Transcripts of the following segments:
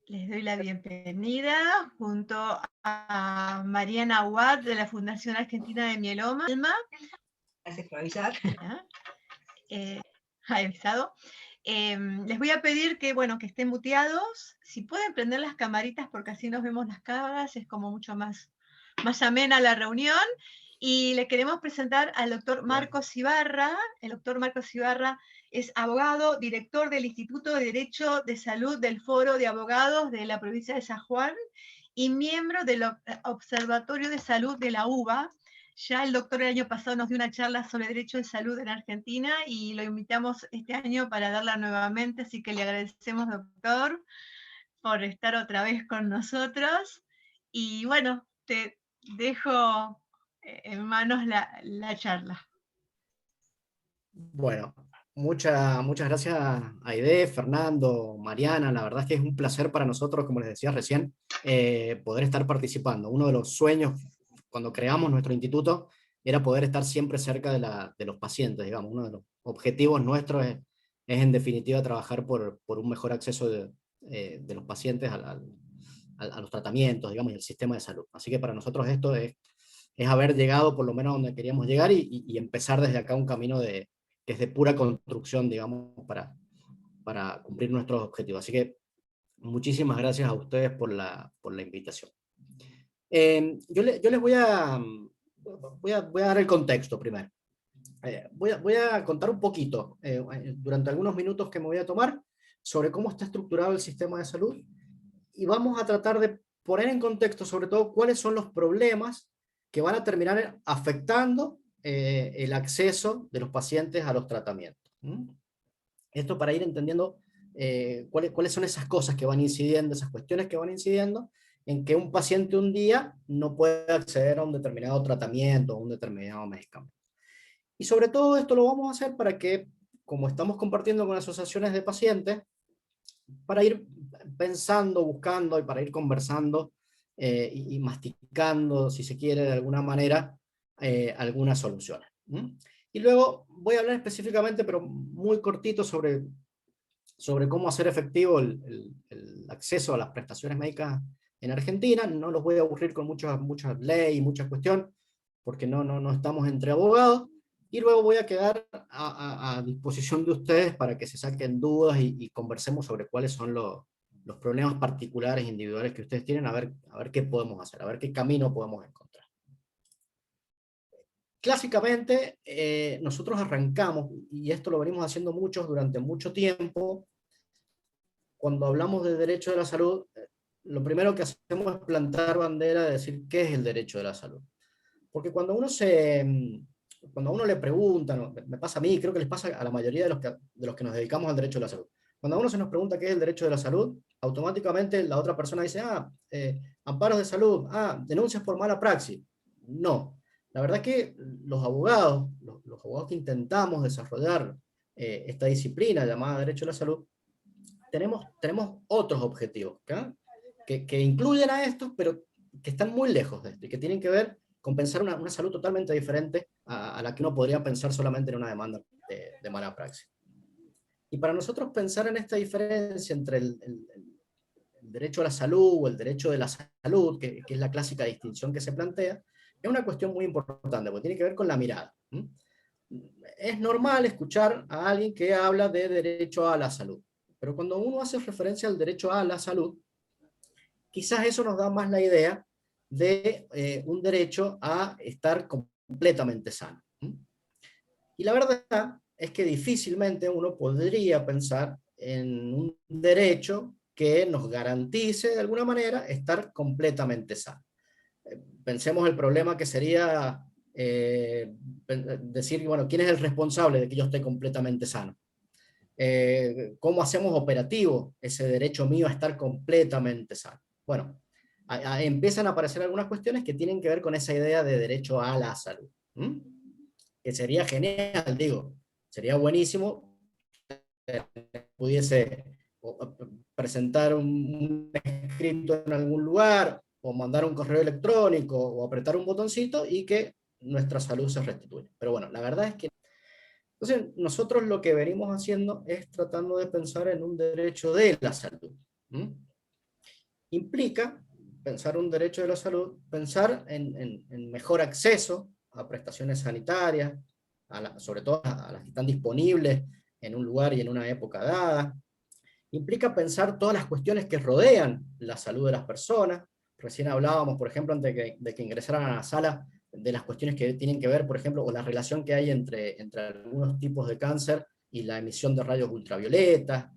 Les doy la bienvenida junto a Mariana Watt de la Fundación Argentina de Mieloma. Gracias por avisar. Avisado. Les voy a pedir que, bueno, que estén muteados. Si pueden prender las camaritas porque así nos vemos las caras, es como mucho más amena la reunión. Y le queremos presentar al doctor Marcos Ibarra. El doctor Marcos Ibarra es abogado, director del Instituto de Derecho de Salud del Foro de Abogados de la provincia de San Juan y miembro del Observatorio de Salud de la UBA. Ya el doctor el año pasado nos dio una charla sobre derecho de salud en Argentina y lo invitamos este año para darla nuevamente, así que le agradecemos, doctor, por estar otra vez con nosotros. Y bueno, te dejo en manos la charla. Bueno, muchas gracias a Aide, Fernando, Mariana. La verdad es que es un placer para nosotros, como les decía recién, poder estar participando. Uno de los sueños cuando creamos nuestro instituto era poder estar siempre cerca de los pacientes, digamos. Uno de los objetivos nuestros es en definitiva trabajar por un mejor acceso de los pacientes a los tratamientos, digamos, y al sistema de salud. Así que para nosotros esto es haber llegado por lo menos donde queríamos llegar y empezar desde acá un camino que es de pura construcción, digamos, para cumplir nuestros objetivos. Así que muchísimas gracias a ustedes por la invitación. Yo les voy a dar el contexto primero. Voy a contar un poquito, durante algunos minutos que me voy a tomar, sobre cómo está estructurado el sistema de salud, y vamos a tratar de poner en contexto sobre todo cuáles son los problemas que van a terminar afectando el acceso de los pacientes a los tratamientos. Esto para ir entendiendo cuáles son esas cosas que van incidiendo, esas cuestiones que van incidiendo en que un paciente un día no puede acceder a un determinado tratamiento o un determinado medicamento. Y sobre todo esto lo vamos a hacer para que, como estamos compartiendo con asociaciones de pacientes, para ir pensando, buscando y para ir conversando y masticando, si se quiere, de alguna manera, algunas soluciones. Y luego voy a hablar específicamente, pero muy cortito, sobre cómo hacer efectivo el acceso a las prestaciones médicas en Argentina. No los voy a aburrir con muchas leyes, muchas cuestiones, porque no estamos entre abogados. Y luego voy a quedar a disposición de ustedes para que se saquen dudas y conversemos sobre cuáles son los problemas particulares, individuales que ustedes tienen, a ver qué podemos hacer, a ver qué camino podemos encontrar. Clásicamente, nosotros arrancamos, y esto lo venimos haciendo muchos durante mucho tiempo, cuando hablamos de derecho de la salud, lo primero que hacemos es plantar bandera de decir qué es el derecho de la salud. Porque cuando uno le pregunta, me pasa a mí, creo que les pasa a la mayoría de los que nos dedicamos al derecho de la salud, cuando a uno se nos pregunta qué es el derecho de la salud, automáticamente la otra persona dice, amparos de salud, denuncias por mala praxis. No, la verdad es que los abogados que intentamos desarrollar esta disciplina llamada derecho de la salud, tenemos otros objetivos, que incluyen a estos, pero que están muy lejos de esto, y que tienen que ver con pensar una salud totalmente diferente a la que uno podría pensar solamente en una demanda de mala praxis. Y para nosotros pensar en esta diferencia entre el derecho a la salud o el derecho de la salud, que es la clásica distinción que se plantea, es una cuestión muy importante, porque tiene que ver con la mirada. Es normal escuchar a alguien que habla de derecho a la salud, pero cuando uno hace referencia al derecho a la salud, quizás eso nos da más la idea de un derecho a estar completamente sano. Y la verdad es que difícilmente uno podría pensar en un derecho que nos garantice de alguna manera estar completamente sano. Pensemos el problema que sería decir, bueno, ¿quién es el responsable de que yo esté completamente sano? ¿Cómo hacemos operativo ese derecho mío a estar completamente sano? Bueno, empiezan a aparecer algunas cuestiones que tienen que ver con esa idea de derecho a la salud. Que sería genial, digo, sería buenísimo pudiese presentar un escrito en algún lugar, o mandar un correo electrónico, o apretar un botoncito y que nuestra salud se restituya. Pero bueno, la verdad es que entonces, nosotros lo que venimos haciendo es tratando de pensar en un derecho de la salud. implica pensar un derecho de la salud, pensar en mejor acceso a prestaciones sanitarias, sobre todo a las que están disponibles en un lugar y en una época dada. Implica pensar todas las cuestiones que rodean la salud de las personas. Recién hablábamos, por ejemplo, antes de que ingresaran a la sala, de las cuestiones que tienen que ver, por ejemplo, o la relación que hay entre algunos tipos de cáncer y la emisión de rayos ultravioletas.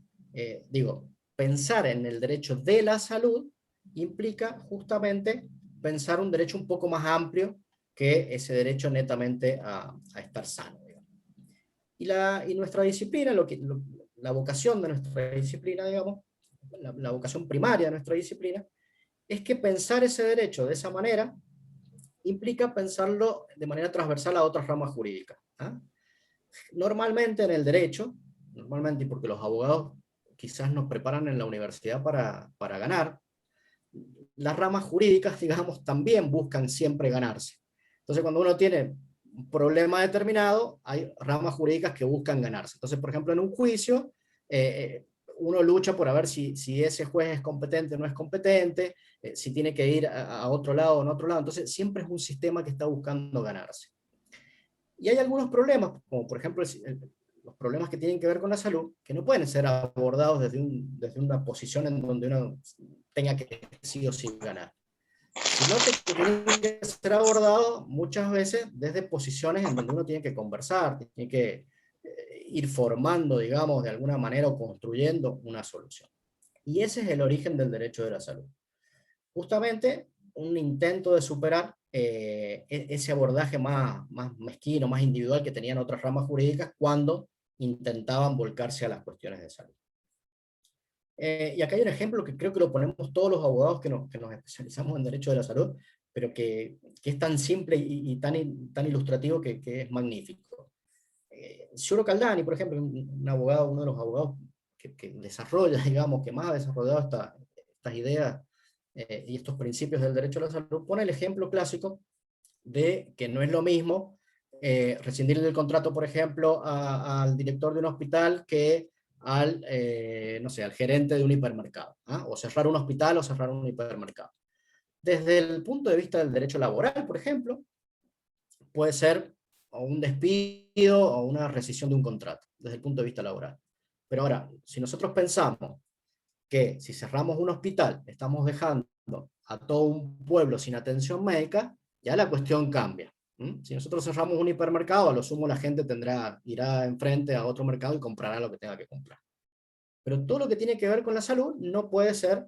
Digo, pensar en el derecho de la salud implica justamente pensar un derecho un poco más amplio que ese derecho netamente a estar sano. Y nuestra disciplina, la vocación de nuestra disciplina, digamos, la vocación primaria de nuestra disciplina, es que pensar ese derecho de esa manera implica pensarlo de manera transversal a otras ramas jurídicas. ¿Ah? Normalmente en el derecho, normalmente, y porque los abogados quizás nos preparan en la universidad para ganar, las ramas jurídicas, digamos, también buscan siempre ganarse. Entonces, cuando uno tiene un problema determinado, hay ramas jurídicas que buscan ganarse. Entonces, por ejemplo, en un juicio, uno lucha por ver si ese juez es competente o no es competente, si tiene que ir a otro lado o en otro lado. Entonces, siempre es un sistema que está buscando ganarse. Y hay algunos problemas, como por ejemplo los problemas que tienen que ver con la salud, que no pueden ser abordados desde una posición en donde uno tenga que sí o sí ganar, sino que tienen que ser abordados muchas veces desde posiciones en donde uno tiene que conversar, tiene que ir formando, digamos, de alguna manera o construyendo una solución. Y ese es el origen del derecho de la salud. Justamente un intento de superar ese abordaje más mezquino, más individual que tenían otras ramas jurídicas cuando intentaban volcarse a las cuestiones de salud. Y acá hay un ejemplo que creo que lo ponemos todos los abogados que nos especializamos en derecho de la salud, pero que es tan simple y tan ilustrativo que es magnífico. Giorgio Caldani, por ejemplo, un abogado, uno de los abogados que desarrolla, digamos, que más ha desarrollado estas ideas y estos principios del derecho a la salud, pone el ejemplo clásico de que no es lo mismo rescindir el contrato, por ejemplo, al director de un hospital que no sé, al gerente de un hipermercado, ¿ah? O cerrar un hospital o cerrar un hipermercado. Desde el punto de vista del derecho laboral, por ejemplo, puede ser o un despido o una rescisión de un contrato, desde el punto de vista laboral. Pero ahora, si nosotros pensamos que si cerramos un hospital, estamos dejando a todo un pueblo sin atención médica, ya la cuestión cambia. Si nosotros cerramos un hipermercado, a lo sumo la gente irá enfrente a otro mercado y comprará lo que tenga que comprar. Pero todo lo que tiene que ver con la salud no puede ser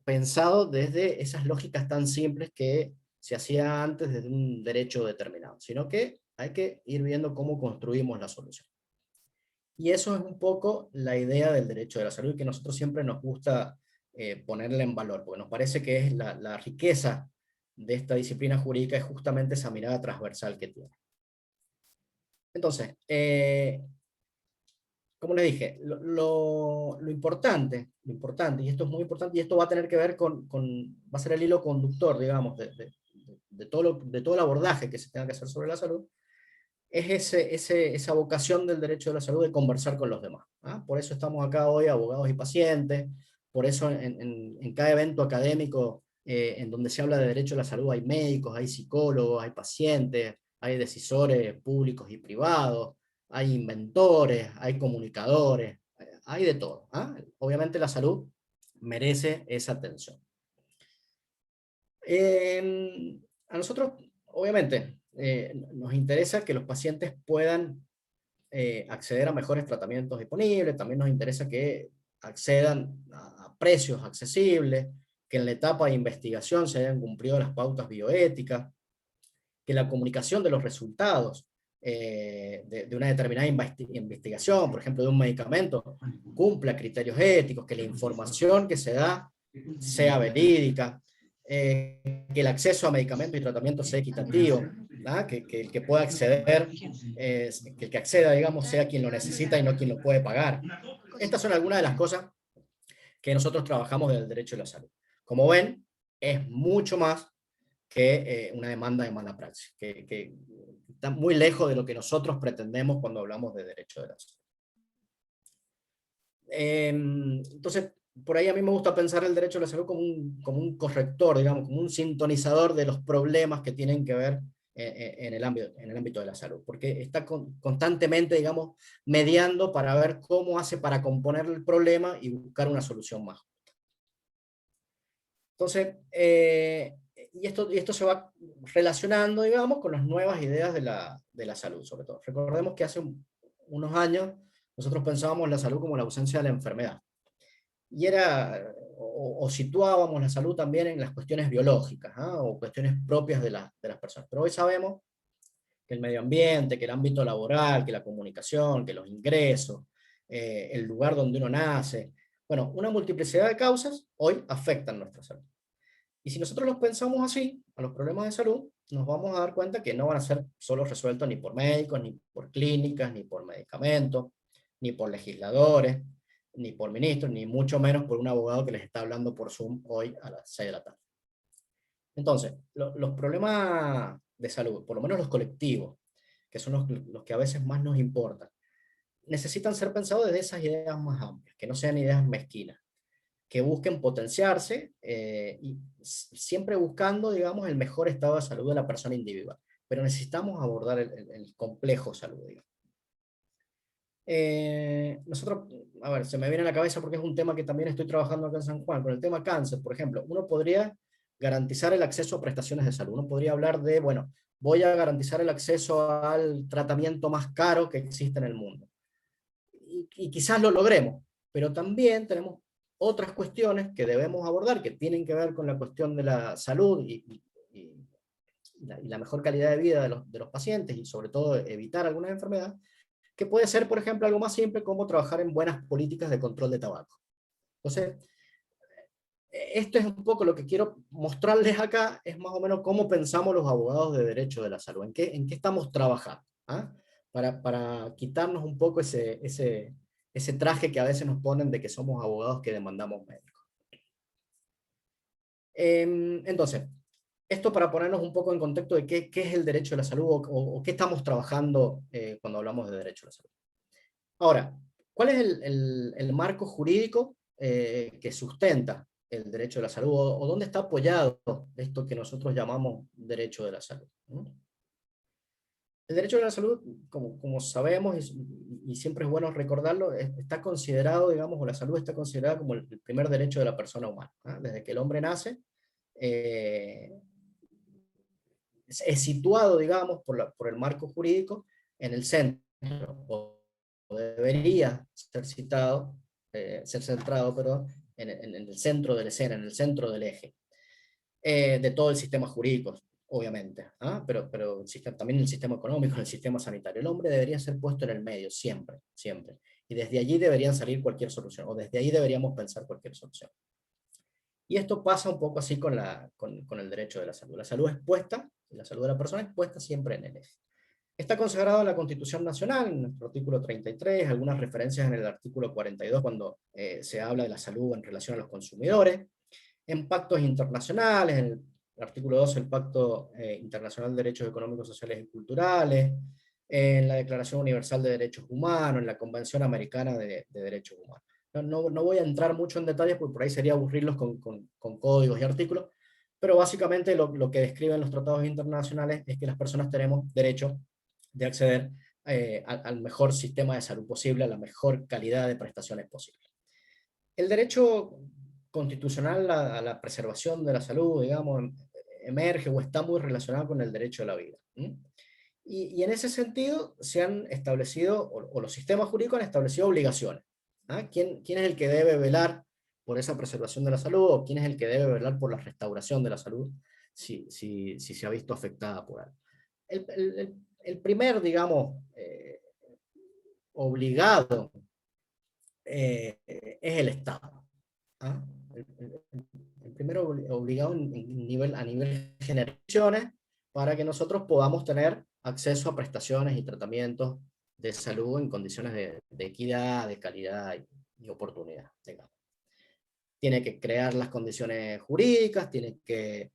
pensado desde esas lógicas tan simples que se hacía antes desde un derecho determinado, sino que hay que ir viendo cómo construimos la solución. Y eso es un poco la idea del derecho de la salud que nosotros siempre nos gusta ponerle en valor, porque nos parece que es la riqueza de esta disciplina jurídica, es justamente esa mirada transversal que tiene. Entonces, como les dije, lo importante, y esto es muy importante, y esto va a tener que ver va a ser el hilo conductor, digamos, de todo el abordaje que se tenga que hacer sobre la salud, es esa vocación del derecho de la salud de conversar con los demás. ¿Ah? Por eso estamos acá hoy, abogados y pacientes, por eso en cada evento académico en donde se habla de derecho a la salud hay médicos, hay psicólogos, hay pacientes, hay decisores públicos y privados, hay inventores, hay comunicadores, hay de todo. ¿Ah? Obviamente la salud merece esa atención. A nosotros, obviamente, nos interesa que los pacientes puedan acceder a mejores tratamientos disponibles, también nos interesa que accedan a precios accesibles, que en la etapa de investigación se hayan cumplido las pautas bioéticas, que la comunicación de los resultados de una determinada investigación, por ejemplo de un medicamento, cumpla criterios éticos, que la información que se da sea verídica, que el acceso a medicamentos y tratamientos sea equitativo, que el que pueda acceder, que el que acceda, digamos, sea quien lo necesita y no quien lo puede pagar. Estas son algunas de las cosas que nosotros trabajamos del derecho de la salud. Como ven, es mucho más que una demanda de mala praxis, que está muy lejos de lo que nosotros pretendemos cuando hablamos de derecho de la salud. Entonces, por ahí a mí me gusta pensar el derecho a la salud como un corrector, digamos, como un sintonizador de los problemas que tienen que ver en el ámbito de la salud, porque está constantemente, digamos, mediando para ver cómo hace para componer el problema y buscar una solución más. Entonces, y esto se va relacionando, digamos, con las nuevas ideas de la salud, sobre todo. Recordemos que hace unos años nosotros pensábamos la salud como la ausencia de la enfermedad. Y o situábamos la salud también en las cuestiones biológicas, ¿ah? O cuestiones propias de las personas. Pero hoy sabemos que el medio ambiente, que el ámbito laboral, que la comunicación, que los ingresos, el lugar donde uno nace, bueno, una multiplicidad de causas hoy afectan nuestra salud. Y si nosotros los pensamos así, a los problemas de salud, nos vamos a dar cuenta que no van a ser solo resueltos ni por médicos, ni por clínicas, ni por medicamentos, ni por legisladores, ni por ministros, ni mucho menos por un abogado que les está hablando por Zoom hoy a las 6 de la tarde. Entonces, los problemas de salud, por lo menos los colectivos, que son los que a veces más nos importan, necesitan ser pensados desde esas ideas más amplias, que no sean ideas mezquinas, que busquen potenciarse y siempre buscando, digamos, el mejor estado de salud de la persona individual. Pero necesitamos abordar el complejo salud, digamos. Nosotros, a ver, se me viene a la cabeza porque es un tema que también estoy trabajando acá en San Juan, con el tema cáncer, por ejemplo, uno podría garantizar el acceso a prestaciones de salud, uno podría hablar de, bueno, voy a garantizar el acceso al tratamiento más caro que existe en el mundo. Y quizás lo logremos, pero también tenemos otras cuestiones que debemos abordar, que tienen que ver con la cuestión de la salud y la mejor calidad de vida de los pacientes, y sobre todo evitar algunas enfermedades, que puede ser, por ejemplo, algo más simple como trabajar en buenas políticas de control de tabaco. Entonces, esto es un poco lo que quiero mostrarles acá, es más o menos cómo pensamos los abogados de derecho de la salud, en qué estamos trabajando, ¿ah? Para quitarnos un poco ese traje que a veces nos ponen de que somos abogados que demandamos médicos. Entonces, esto para ponernos un poco en contexto de qué es el derecho de la salud o qué estamos trabajando cuando hablamos de derecho de la salud. Ahora, ¿cuál es el marco jurídico que sustenta el derecho de la salud o dónde está apoyado esto que nosotros llamamos derecho de la salud? El derecho de la salud, como sabemos, y siempre es bueno recordarlo, está considerado, digamos, o la salud está considerada como el primer derecho de la persona humana. Desde que el hombre nace, es situado, digamos, por el marco jurídico en el centro, o debería ser citado, ser centrado, perdón, en el centro de la escena, en el centro del eje, de todo el sistema jurídico, obviamente, pero también el sistema económico, el sistema sanitario. El hombre debería ser puesto en el medio, siempre, siempre. Y desde allí deberían salir cualquier solución, o desde ahí deberíamos pensar cualquier solución. Y esto pasa un poco así con el derecho de la salud. La salud es puesta, la salud de la persona es puesta siempre en el eje. Está consagrado en la Constitución Nacional, en nuestro artículo 33, algunas referencias en el artículo 42 cuando se habla de la salud en relación a los consumidores, en pactos internacionales, en el artículo 12 el Pacto Internacional de Derechos Económicos, Sociales y Culturales, en la Declaración Universal de Derechos Humanos, en la Convención Americana de Derechos Humanos. No voy a entrar mucho en detalles porque por ahí sería aburrirlos con códigos y artículos, pero básicamente lo que describen los tratados internacionales es que las personas tenemos derecho de acceder al mejor sistema de salud posible, a la mejor calidad de prestaciones posible. El derecho constitucional a la preservación de la salud, digamos, emerge o está muy relacionado con el derecho a la vida. Y en ese sentido se han establecido, o los sistemas jurídicos han establecido obligaciones. ¿Quién es el que debe velar por esa preservación de la salud, o quién es el que debe velar por la restauración de la salud si se ha visto afectada por algo? El primer, digamos, obligado es el Estado. El primero obligado a nivel de generaciones para que nosotros podamos tener acceso a prestaciones y tratamientos de salud en condiciones de equidad, de calidad y oportunidad, digamos. Tiene que crear las condiciones jurídicas, tiene que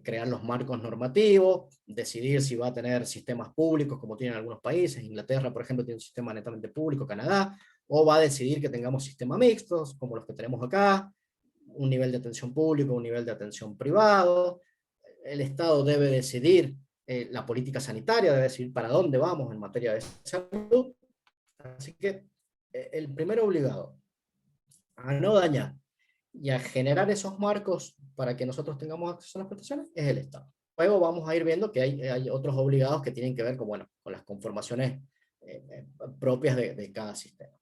crear los marcos normativos, decidir si va a tener sistemas públicos como tienen algunos países. Inglaterra, por ejemplo, tiene un sistema netamente público, Canadá, o va a decidir que tengamos sistemas mixtos, como los que tenemos acá, un nivel de atención público, un nivel de atención privado. El Estado debe decidir la política sanitaria, debe decidir para dónde vamos en materia de salud. Así que el primer obligado a no dañar y a generar esos marcos para que nosotros tengamos acceso a las prestaciones es el Estado. Luego vamos a ir viendo que hay otros obligados que tienen que ver con, bueno, con las conformaciones propias de cada sistema.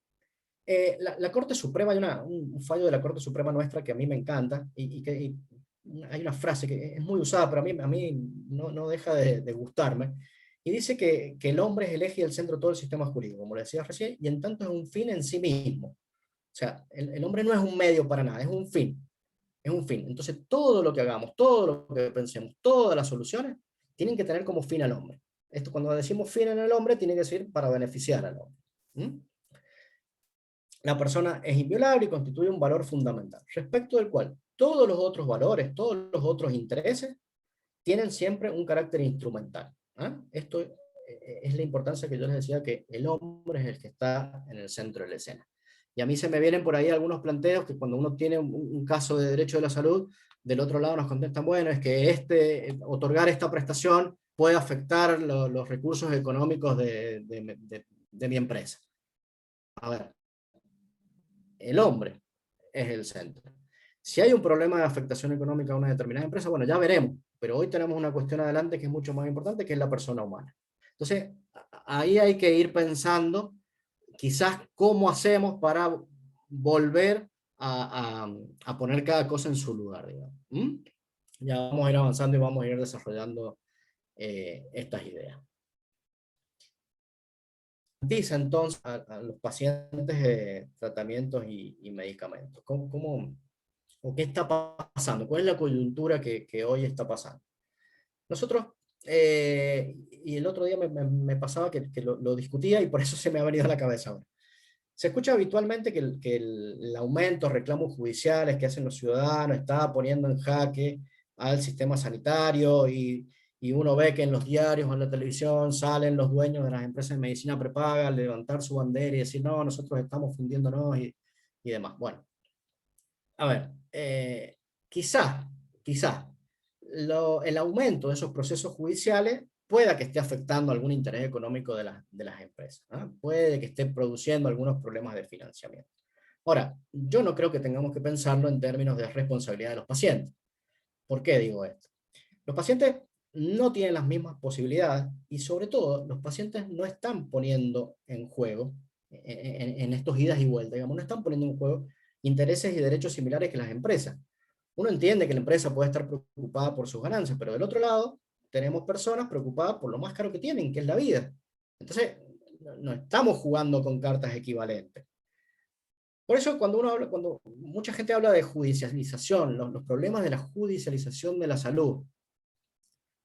La Corte Suprema, hay un fallo de la Corte Suprema nuestra que a mí me encanta, y hay una frase que es muy usada, pero a mí no deja de gustarme, y dice que el hombre es el eje y el centro de todo el sistema jurídico, como le decía recién, y en tanto es un fin en sí mismo. O sea, el hombre no es un medio para nada, es un fin. Es un fin. Entonces, todo lo que hagamos, todo lo que pensemos, todas las soluciones, tienen que tener como fin al hombre. Esto, cuando decimos fin en el hombre, tiene que ser para beneficiar al hombre. La persona es inviolable y constituye un valor fundamental, respecto del cual todos los otros valores, todos los otros intereses, tienen siempre un carácter instrumental. Esto es la importancia que yo les decía, que el hombre es el que está en el centro de la escena. Y a mí se me vienen por ahí algunos planteos que cuando uno tiene un caso de derecho de la salud, del otro lado nos contestan, bueno, es que otorgar esta prestación puede afectar los recursos económicos de mi empresa. A ver, el hombre es el centro. Si hay un problema de afectación económica a una determinada empresa, bueno, ya veremos, pero hoy tenemos una cuestión adelante que es mucho más importante, que es la persona humana. Entonces, ahí hay que ir pensando quizás cómo hacemos para volver a poner cada cosa en su lugar, digamos. Ya vamos a ir avanzando y vamos a ir desarrollando estas ideas. Dice entonces a los pacientes tratamientos y medicamentos. ¿O qué está pasando? ¿Cuál es la coyuntura que hoy está pasando? Nosotros, y el otro día me pasaba que lo discutía y por eso se me ha venido a la cabeza ahora. Se escucha habitualmente que el aumento de reclamos judiciales que hacen los ciudadanos está poniendo en jaque al sistema sanitario, y uno ve que en los diarios o en la televisión salen los dueños de las empresas de medicina prepaga a levantar su bandera y decir, no, nosotros estamos fundiéndonos y demás. Bueno, a ver, quizás el aumento de esos procesos judiciales pueda que esté afectando algún interés económico de las empresas, ¿no? Puede que esté produciendo algunos problemas de financiamiento. Ahora, yo no creo que tengamos que pensarlo en términos de responsabilidad de los pacientes. ¿Por qué digo esto? Los pacientes no tienen las mismas posibilidades, y sobre todo los pacientes no están poniendo en juego, en estos idas y vueltas, digamos, no están poniendo en juego intereses y derechos similares que las empresas. Uno entiende que la empresa puede estar preocupada por sus ganancias, pero del otro lado tenemos personas preocupadas por lo más caro que tienen, que es la vida. Entonces, no estamos jugando con cartas equivalentes. Por eso cuando mucha gente habla de judicialización, los problemas de la judicialización de la salud,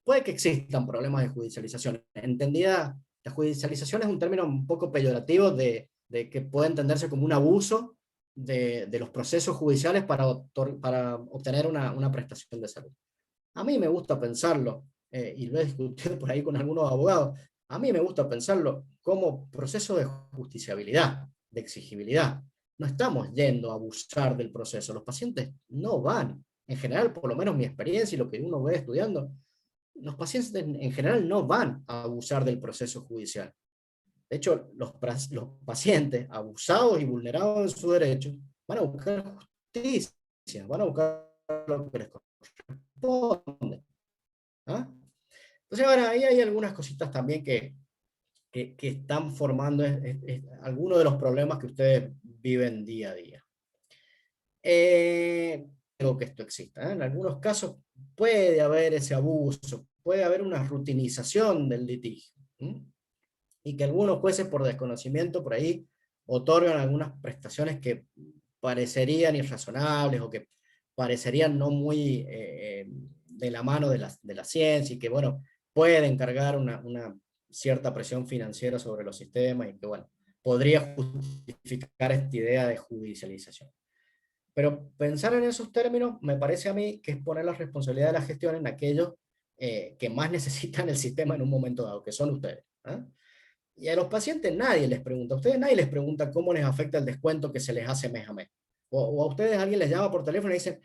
puede que existan problemas de judicialización. Entendida, la judicialización es un término un poco peyorativo de que puede entenderse como un abuso de los procesos judiciales para obtener una prestación de salud. A mí me gusta pensarlo, y lo he discutido por ahí con algunos abogados, a mí me gusta pensarlo como proceso de justiciabilidad, de exigibilidad. No estamos yendo a abusar del proceso. Los pacientes no van, en general, por lo menos mi experiencia y lo que uno ve estudiando, los pacientes en general no van a abusar del proceso judicial. De hecho, los pacientes abusados y vulnerados en sus derechos van a buscar justicia, van a buscar lo que les corresponde. Entonces, ahora ahí hay algunas cositas también que están formando algunos de los problemas que ustedes viven día a día. Creo que esto exista. En algunos casos puede haber ese abuso, puede haber una rutinización del litigio, y que algunos jueces por desconocimiento por ahí otorgan algunas prestaciones que parecerían irrazonables o que parecerían no muy de la mano de la ciencia, y que, bueno, pueden cargar una cierta presión financiera sobre los sistemas, y que, bueno, podría justificar esta idea de judicialización. Pero pensar en esos términos me parece a mí que es poner la responsabilidad de la gestión en aquellos que más necesitan el sistema en un momento dado, que son ustedes. Y a los pacientes nadie les pregunta, a ustedes nadie les pregunta cómo les afecta el descuento que se les hace mes a mes. O a ustedes alguien les llama por teléfono y dicen,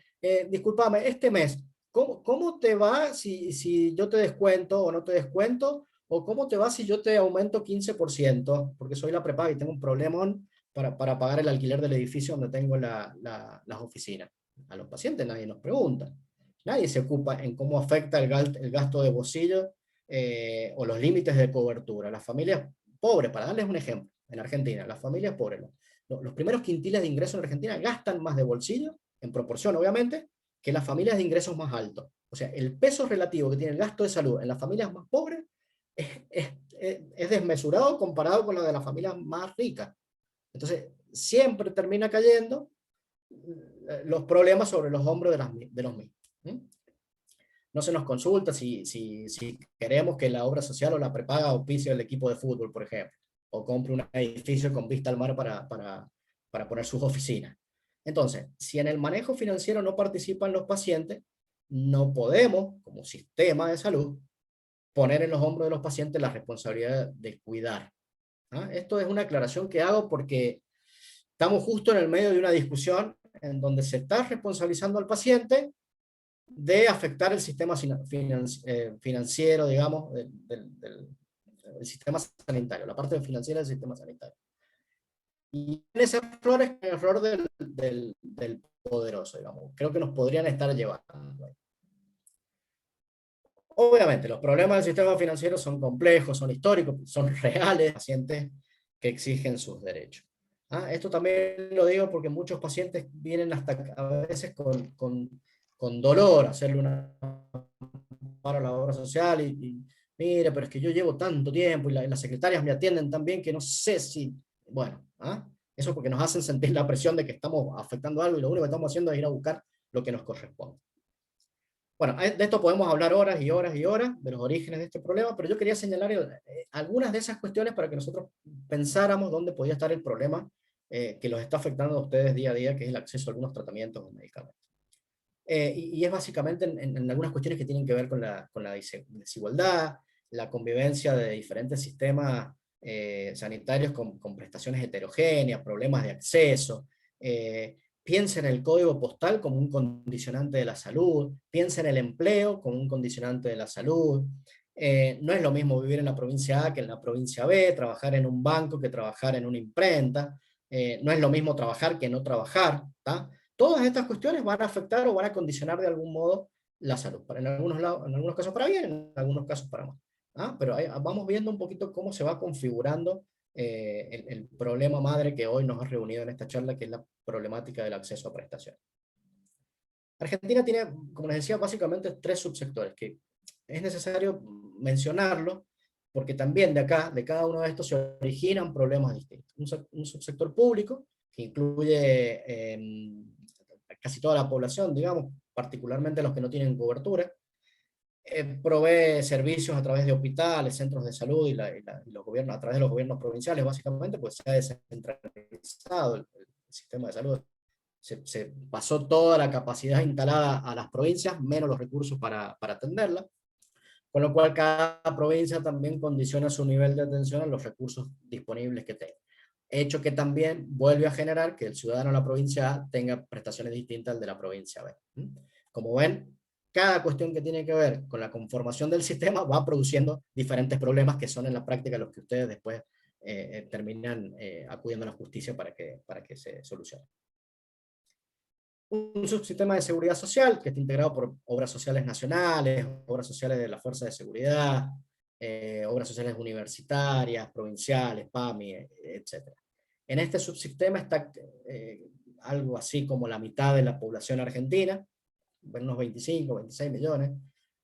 discúlpame, este mes, ¿cómo te va si yo te descuento o no te descuento? ¿O cómo te va si yo te aumento 15%? Porque soy la prepaga y tengo un problemón para pagar el alquiler del edificio donde tengo las oficinas. A los pacientes nadie nos pregunta. Nadie se ocupa en cómo afecta el gasto de bolsillo o los límites de cobertura. Las familias pobres, para darles un ejemplo, en Argentina, las familias pobres, los primeros quintiles de ingresos en Argentina gastan más de bolsillo, en proporción obviamente, que las familias de ingresos más altos. O sea, el peso relativo que tiene el gasto de salud en las familias más pobres es desmesurado comparado con lo de las familias más ricas. Entonces, siempre termina cayendo los problemas sobre los hombros de los mismos. No se nos consulta si queremos que la obra social o la prepaga auspicie el equipo de fútbol, por ejemplo, o compre un edificio con vista al mar para poner sus oficinas. Entonces, si en el manejo financiero no participan los pacientes, no podemos, como sistema de salud, poner en los hombros de los pacientes la responsabilidad de cuidar. ¿Ah? Esto es una aclaración que hago porque estamos justo en el medio de una discusión en donde se está responsabilizando al paciente de afectar el sistema financiero, digamos, del sistema sanitario, la parte financiera del sistema sanitario. Y ese error es el error del poderoso, digamos. Creo que nos podrían estar llevando. Obviamente, los problemas del sistema financiero son complejos, son históricos, son reales, pacientes que exigen sus derechos. Esto también lo digo porque muchos pacientes vienen hasta a veces con dolor a hacerle una para la obra social mira, pero es que yo llevo tanto tiempo y las secretarias me atienden tan bien que no sé si, bueno, eso porque nos hacen sentir la presión de que estamos afectando algo y lo único que estamos haciendo es ir a buscar lo que nos corresponde. Bueno, de esto podemos hablar horas y horas y horas, de los orígenes de este problema, pero yo quería señalar algunas de esas cuestiones para que nosotros pensáramos dónde podía estar el problema que los está afectando a ustedes día a día, que es el acceso a algunos tratamientos o medicamentos. Y es básicamente en algunas cuestiones que tienen que ver con la desigualdad, la convivencia de diferentes sistemas sanitarios con prestaciones heterogéneas, problemas de acceso. Piensa en el código postal como un condicionante de la salud, piensa en el empleo como un condicionante de la salud. No es lo mismo vivir en la provincia A que en la provincia B, trabajar en un banco que trabajar en una imprenta, no es lo mismo trabajar que no trabajar, ¿tá? Todas estas cuestiones van a afectar o van a condicionar de algún modo la salud, en algunos casos para bien, en algunos casos para mal. Pero vamos viendo un poquito cómo se va configurando el problema madre que hoy nos ha reunido en esta charla, que es la problemática del acceso a prestaciones. Argentina tiene, como les decía, básicamente 3 subsectores, que es necesario mencionarlo, porque también de cada uno de estos se originan problemas distintos. Un subsector público, que incluye casi toda la población, digamos, particularmente los que no tienen cobertura, provee servicios a través de hospitales, centros de salud y los gobiernos, a través de los gobiernos provinciales, básicamente, pues se ha descentralizado el sistema de salud. Se pasó toda la capacidad instalada a las provincias, menos los recursos para atenderla, con lo cual cada provincia también condiciona su nivel de atención a los recursos disponibles que tenga. Hecho que también vuelve a generar que el ciudadano de la provincia A tenga prestaciones distintas al de la provincia B. Como ven, cada cuestión que tiene que ver con la conformación del sistema va produciendo diferentes problemas que son en la práctica los que ustedes después terminan acudiendo a la justicia para que se solucione. Un subsistema de seguridad social que está integrado por obras sociales nacionales, obras sociales de la Fuerza de Seguridad, obras sociales universitarias, provinciales, PAMI, etc. En este subsistema está algo así como la mitad de la población argentina, unos 25, 26 millones,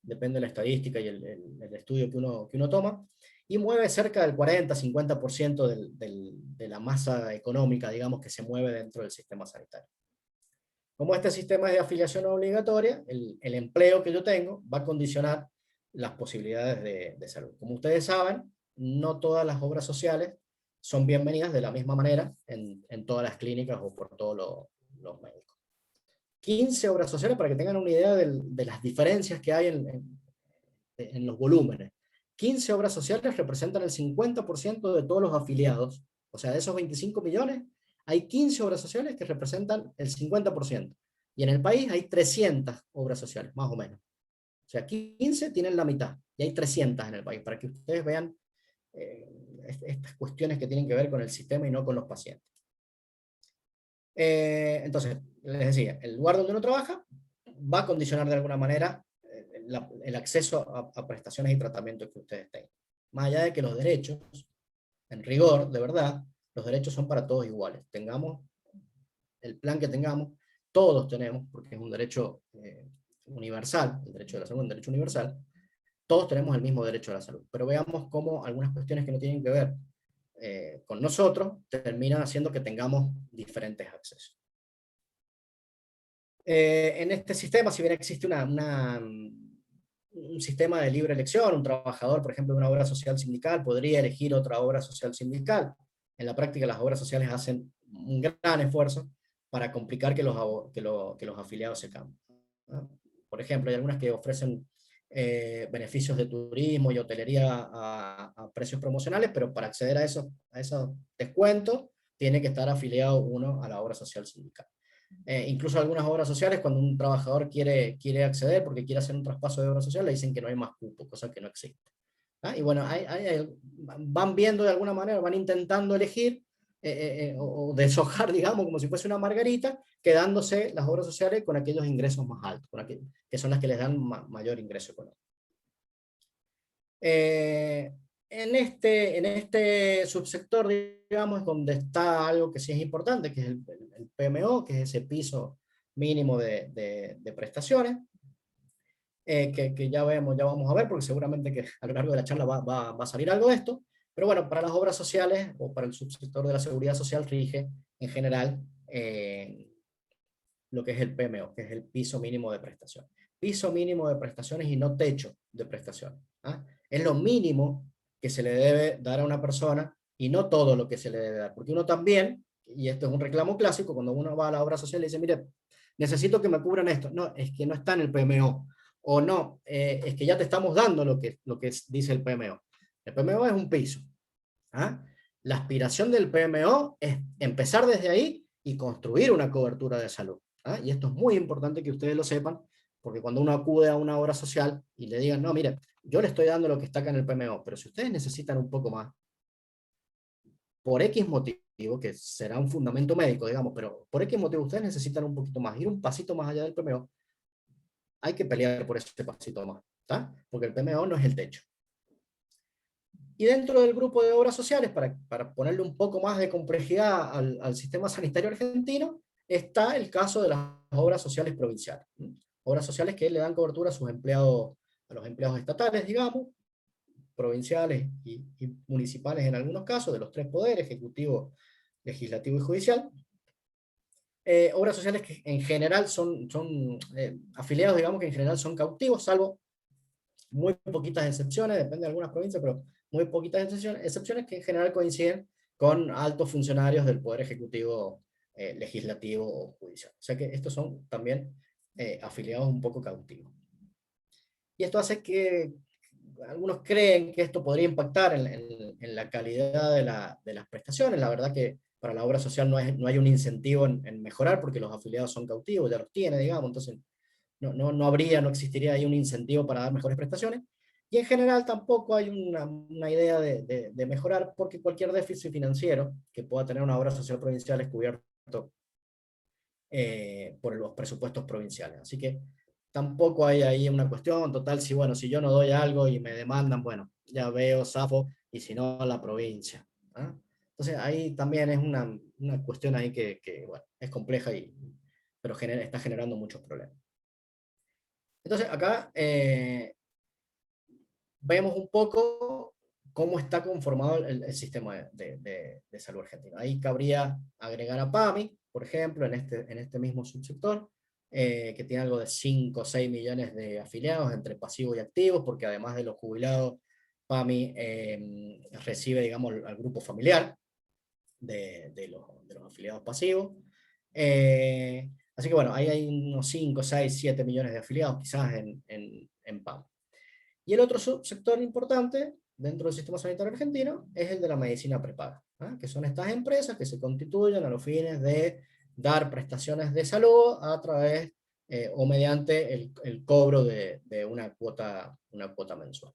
depende de la estadística y el estudio que uno toma, y mueve cerca del 40-50% de la masa económica, digamos, que se mueve dentro del sistema sanitario. Como este sistema es de afiliación obligatoria, el empleo que yo tengo va a condicionar las posibilidades de salud. Como ustedes saben, no todas las obras sociales son bienvenidas de la misma manera en todas las clínicas o por todos los médicos. 15 obras sociales para que tengan una idea de las diferencias que hay en los volúmenes. 15 obras sociales representan el 50% de todos los afiliados. O sea, de esos 25 millones, hay 15 obras sociales que representan el 50%. Y en el país hay 300 obras sociales, más o menos. O sea, 15 tienen la mitad, y hay 300 en el país, para que ustedes vean estas cuestiones que tienen que ver con el sistema y no con los pacientes. Entonces, les decía, el lugar donde uno trabaja va a condicionar de alguna manera el acceso a prestaciones y tratamientos que ustedes tengan. Más allá de que los derechos, en rigor, de verdad, los derechos son para todos iguales. Tengamos el plan que tengamos, todos tenemos, porque es un derecho universal, el derecho de la salud es un derecho universal, todos tenemos el mismo derecho a la salud. Pero veamos cómo algunas cuestiones que no tienen que ver con nosotros terminan haciendo que tengamos diferentes accesos. En este sistema, si bien existe un sistema de libre elección, un trabajador, por ejemplo, de una obra social sindical, podría elegir otra obra social sindical. En la práctica, las obras sociales hacen un gran esfuerzo para complicar que los afiliados se cambien. Por ejemplo, hay algunas que ofrecen beneficios de turismo y hotelería a precios promocionales, pero para acceder a esos descuentos, tiene que estar afiliado uno a la obra social sindical. Incluso algunas obras sociales, cuando un trabajador quiere acceder porque quiere hacer un traspaso de obra social, le dicen que no hay más cupo, cosa que no existe. Y bueno, van viendo de alguna manera, van intentando elegir o deshojar, digamos, como si fuese una margarita, quedándose las obras sociales con aquellos ingresos más altos, que son las que les dan mayor ingreso económico. En este subsector, digamos, donde está algo que sí es importante, que es el PMO, que es ese piso mínimo de prestaciones, que ya vamos a ver, porque seguramente que a lo largo de la charla va a salir algo de esto, pero bueno, para las obras sociales o para el subsector de la seguridad social rige en general lo que es el PMO, que es el piso mínimo de prestaciones. Piso mínimo de prestaciones y no techo de prestaciones. Es lo mínimo que se le debe dar a una persona y no todo lo que se le debe dar, porque uno también, y esto es un reclamo clásico, cuando uno va a la obra social y dice, mire, necesito que me cubran esto. No, es que no está en el PMO. O no, es que ya te estamos dando lo que dice el PMO. El PMO es un piso. La aspiración del PMO es empezar desde ahí y construir una cobertura de salud. Y esto es muy importante que ustedes lo sepan, porque cuando uno acude a una obra social y le digan, no, mire, yo le estoy dando lo que está acá en el PMO, pero si ustedes necesitan un poco más, por X motivo, que será un fundamento médico, digamos, pero por X motivo ustedes necesitan un poquito más, ir un pasito más allá del PMO, hay que pelear por ese pasito más, porque el PMO no es el techo. Y dentro del grupo de obras sociales, para ponerle un poco más de complejidad al sistema sanitario argentino, está el caso de las obras sociales provinciales. Obras sociales que le dan cobertura a sus empleados, a los empleados estatales, digamos, provinciales y municipales en algunos casos, de los tres poderes, ejecutivo, legislativo y judicial. Obras sociales que en general son afiliados, digamos, que en general son cautivos, salvo muy poquitas excepciones, depende de algunas provincias, pero muy poquitas excepciones que en general coinciden con altos funcionarios del Poder Ejecutivo, Legislativo o Judicial. O sea que estos son también afiliados un poco cautivos. Y esto hace que algunos creen que esto podría impactar en la calidad de las prestaciones. La verdad que para la obra social no hay un incentivo en mejorar porque los afiliados son cautivos, ya los tiene, digamos, entonces no existiría ahí un incentivo para dar mejores prestaciones. Y en general tampoco hay una idea de mejorar, porque cualquier déficit financiero que pueda tener una obra social provincial es cubierto por los presupuestos provinciales. Así que tampoco hay ahí una cuestión total, si yo no doy algo y me demandan, bueno, ya veo, zafo, y si no, la provincia. Entonces ahí también es una cuestión ahí que bueno, es compleja, pero está generando muchos problemas. Entonces acá vemos un poco cómo está conformado el sistema de salud argentino. Ahí cabría agregar a PAMI, por ejemplo, en este mismo subsector, que tiene algo de 5 o 6 millones de afiliados entre pasivos y activos, porque además de los jubilados, PAMI recibe, digamos, al grupo familiar de los afiliados pasivos. Así que bueno, ahí hay unos 5, 6, 7 millones de afiliados quizás en PAMI. Y el otro sector importante dentro del sistema sanitario argentino es el de la medicina prepaga, ¿ah? Que son estas empresas que se constituyen a los fines de dar prestaciones de salud a través o mediante el cobro de una cuota mensual.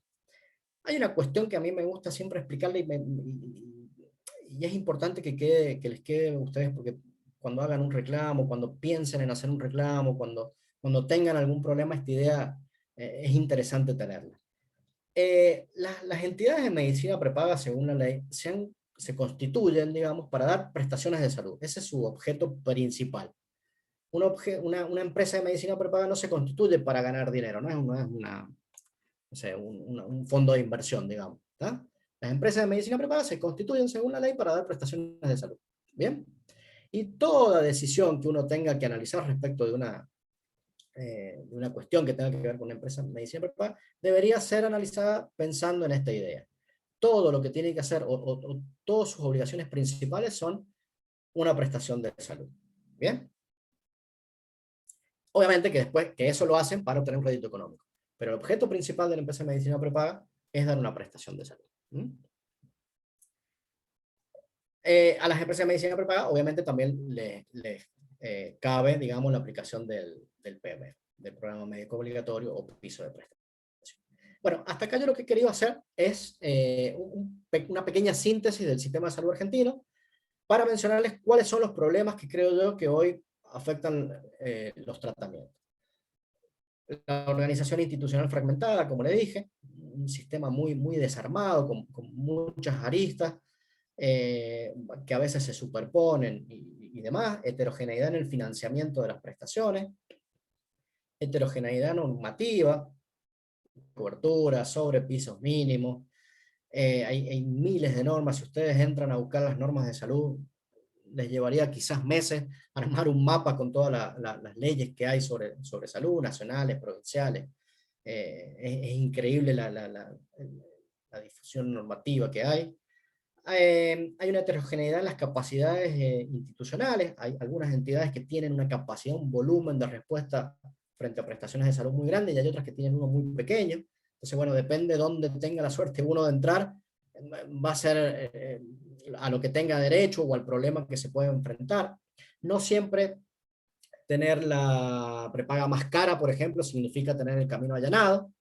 Hay una cuestión que a mí me gusta siempre explicarle y es importante que les quede a ustedes, porque cuando hagan un reclamo, cuando piensen en hacer un reclamo, cuando tengan algún problema, esta idea es interesante tenerla. Las entidades de medicina prepaga, según la ley, se constituyen, digamos, para dar prestaciones de salud. Ese es su objeto principal. Una empresa de medicina prepaga no se constituye para ganar dinero, no es un fondo de inversión, digamos. ¿Tá? Las empresas de medicina prepaga se constituyen, según la ley, para dar prestaciones de salud. ¿Bien? Y toda decisión que uno tenga que analizar respecto de una cuestión que tenga que ver con una empresa de medicina prepaga, debería ser analizada pensando en esta idea. Todo lo que tiene que hacer, o todas sus obligaciones principales son una prestación de salud. ¿Bien? Obviamente que después que eso lo hacen para obtener un rédito económico. Pero el objeto principal de la empresa de medicina prepaga es dar una prestación de salud. A las empresas de medicina prepaga, obviamente, también les cabe, digamos, la aplicación del PME, del Programa Médico Obligatorio o piso de prestación. Bueno, hasta acá yo lo que he querido hacer es una pequeña síntesis del sistema de salud argentino para mencionarles cuáles son los problemas que creo yo que hoy afectan los tratamientos. La organización institucional fragmentada, como le dije, un sistema muy desarmado, con muchas aristas, que a veces se superponen y demás, heterogeneidad en el financiamiento de las prestaciones, heterogeneidad normativa, cobertura, sobre pisos mínimos, hay miles de normas. Si ustedes entran a buscar las normas de salud, les llevaría quizás meses armar un mapa con todas las leyes que hay sobre salud, nacionales, provinciales. Es increíble la difusión normativa que hay. Hay una heterogeneidad en las capacidades institucionales. Hay algunas entidades que tienen una capacidad, un volumen de respuesta frente a prestaciones de salud muy grande, y hay otras que tienen uno muy pequeño. Entonces, bueno, depende de dónde tenga la suerte uno de entrar, va a ser a lo que tenga derecho o al problema que se puede enfrentar. No siempre tener la prepaga más cara, por ejemplo, significa tener el camino allanado.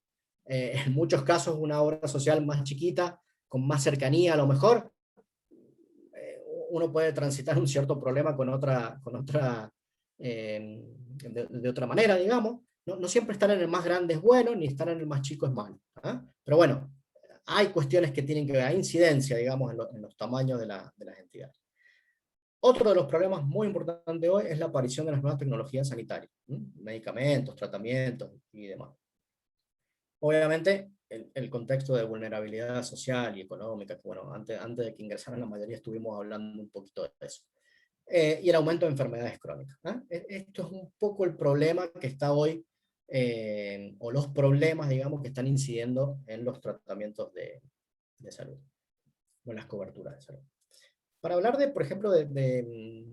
En muchos casos, una obra social más chiquita, con más cercanía a lo mejor, uno puede transitar un cierto problema de otra manera, digamos. No siempre estar en el más grande es bueno, ni estar en el más chico es malo. ¿Ah? Pero bueno, hay cuestiones que tienen que ver, hay incidencia, digamos, en los tamaños de las entidades. Otro de los problemas muy importantes hoy es la aparición de las nuevas tecnologías sanitarias, medicamentos, tratamientos y demás. Obviamente, el contexto de vulnerabilidad social y económica, que bueno, antes de que ingresaran la mayoría estuvimos hablando un poquito de eso. Y el aumento de enfermedades crónicas. Esto es un poco el problema que está hoy, o los problemas, digamos, que están incidiendo en los tratamientos de salud, o en las coberturas de salud. Para hablar por ejemplo, de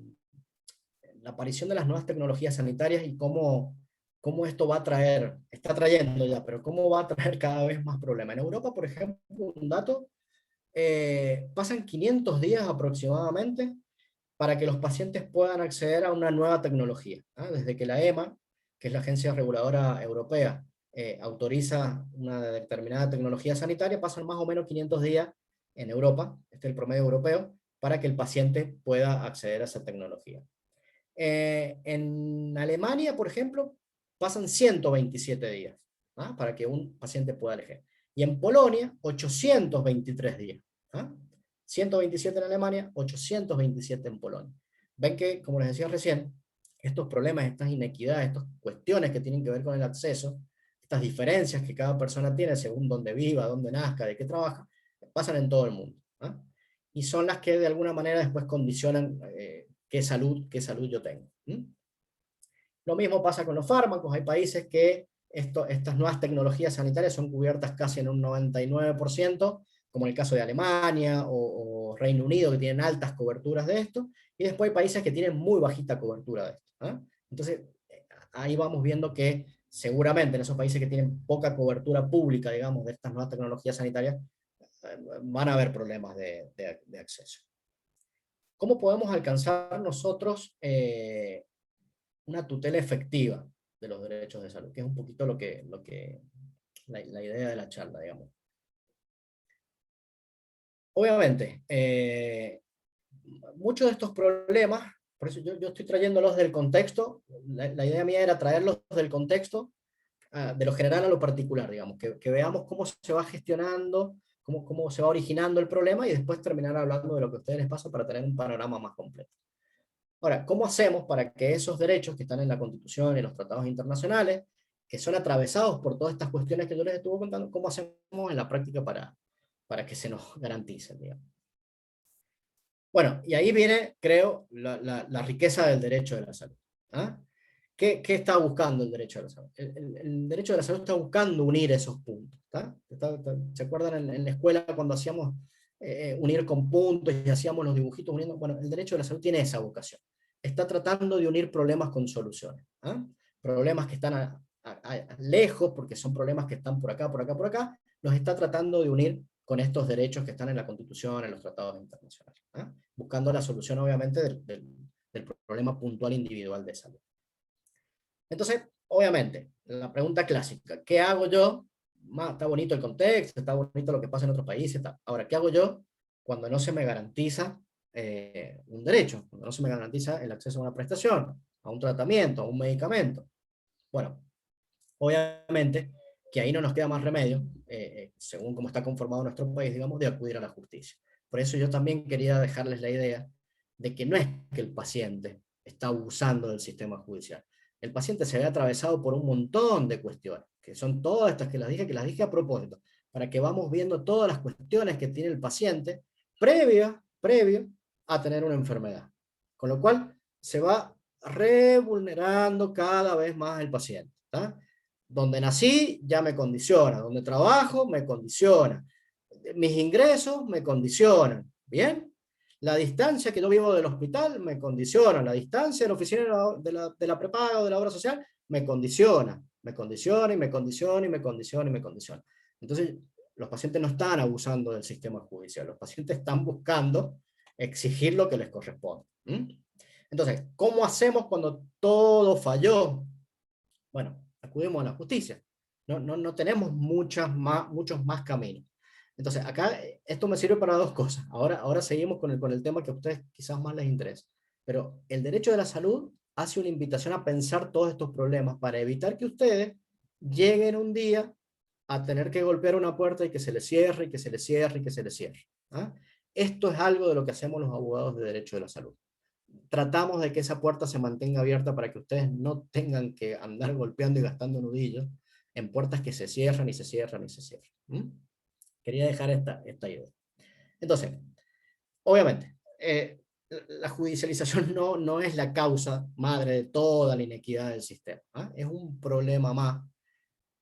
la aparición de las nuevas tecnologías sanitarias y cómo esto va a traer, está trayendo ya, pero cómo va a traer cada vez más problemas. En Europa, por ejemplo, un dato, pasan 500 días aproximadamente para que los pacientes puedan acceder a una nueva tecnología. Desde que la EMA, que es la Agencia Reguladora Europea, autoriza una determinada tecnología sanitaria, pasan más o menos 500 días en Europa, este es el promedio europeo, para que el paciente pueda acceder a esa tecnología. En Alemania, por ejemplo, pasan 127 días para que un paciente pueda elegir. Y en Polonia, 823 días. 127 en Alemania, 827 en Polonia. Ven que, como les decía recién, estos problemas, estas inequidades, estas cuestiones que tienen que ver con el acceso, estas diferencias que cada persona tiene según dónde viva, dónde nazca, de qué trabaja, pasan en todo el mundo. Y son las que de alguna manera después condicionan qué salud yo tengo. Lo mismo pasa con los fármacos. Hay países que estas nuevas tecnologías sanitarias son cubiertas casi en un 99%, como en el caso de Alemania o Reino Unido, que tienen altas coberturas de esto, y después hay países que tienen muy bajita cobertura de esto. Entonces, ahí vamos viendo que seguramente en esos países que tienen poca cobertura pública, digamos, de estas nuevas tecnologías sanitarias, van a haber problemas de acceso. ¿Cómo podemos alcanzar nosotros una tutela efectiva de los derechos de salud? Que es un poquito la idea de la charla, digamos. Obviamente, muchos de estos problemas, por eso yo estoy trayéndolos del contexto, la idea mía era traerlos del contexto, de lo general a lo particular, digamos, que veamos cómo se va gestionando, cómo se va originando el problema y después terminar hablando de lo que a ustedes les pasa para tener un panorama más completo. Ahora, ¿cómo hacemos para que esos derechos que están en la Constitución y los tratados internacionales, que son atravesados por todas estas cuestiones que yo les estuve contando, cómo hacemos en la práctica para que se nos garanticen, digamos? Bueno, y ahí viene, creo, la riqueza del derecho de la salud. ¿Ah? ¿Qué está buscando el derecho de la salud? El derecho de la salud está buscando unir esos puntos. ¿Se acuerdan en la escuela cuando hacíamos unir con puntos y hacíamos los dibujitos uniendo? Bueno, el derecho de la salud tiene esa vocación. Está tratando de unir problemas con soluciones. ¿Ah? Problemas que están lejos, porque son problemas que están por acá, por acá, por acá, los está tratando de unir con estos derechos que están en la Constitución, en los tratados internacionales. ¿Ah? Buscando la solución, obviamente, del problema puntual individual de salud. Entonces, obviamente, la pregunta clásica, ¿qué hago yo? Está bonito el contexto, está bonito lo que pasa en otros países. Está. Ahora, ¿qué hago yo cuando no se me garantiza un derecho? Cuando no se me garantiza el acceso a una prestación, a un tratamiento, a un medicamento. Bueno, obviamente que ahí no nos queda más remedio, según cómo está conformado nuestro país, digamos, de acudir a la justicia. Por eso yo también quería dejarles la idea de que no es que el paciente está abusando del sistema judicial. El paciente se ve atravesado por un montón de cuestiones, que son todas estas que las dije a propósito, para que vamos viendo todas las cuestiones que tiene el paciente previo a tener una enfermedad. Con lo cual se va revulnerando cada vez más el paciente. ¿Tá? Donde nací ya me condiciona, donde trabajo me condiciona, mis ingresos me condicionan, ¿bien? La distancia que yo vivo del hospital me condiciona, la distancia de la oficina de la prepaga o de la obra social me condiciona, me condiciona y me condiciona y me condiciona y me condiciona. Entonces, los pacientes no están abusando del sistema judicial, los pacientes están buscando exigir lo que les corresponde. Entonces, ¿cómo hacemos cuando todo falló? Bueno, acudimos a la justicia. No tenemos muchos más caminos. Entonces, acá esto me sirve para dos cosas. Ahora seguimos con el tema que a ustedes quizás más les interesa. Pero el derecho de la salud hace una invitación a pensar todos estos problemas para evitar que ustedes lleguen un día a tener que golpear una puerta y que se les cierre, y que se les cierre, y que se les cierre. ¿Ah? Esto es algo de lo que hacemos los abogados de derecho de la salud. Tratamos de que esa puerta se mantenga abierta para que ustedes no tengan que andar golpeando y gastando nudillos en puertas que se cierran y se cierran y se cierran. Quería dejar esta idea. Entonces, obviamente, la judicialización no es la causa madre de toda la inequidad del sistema. ¿Ah? Es un problema más,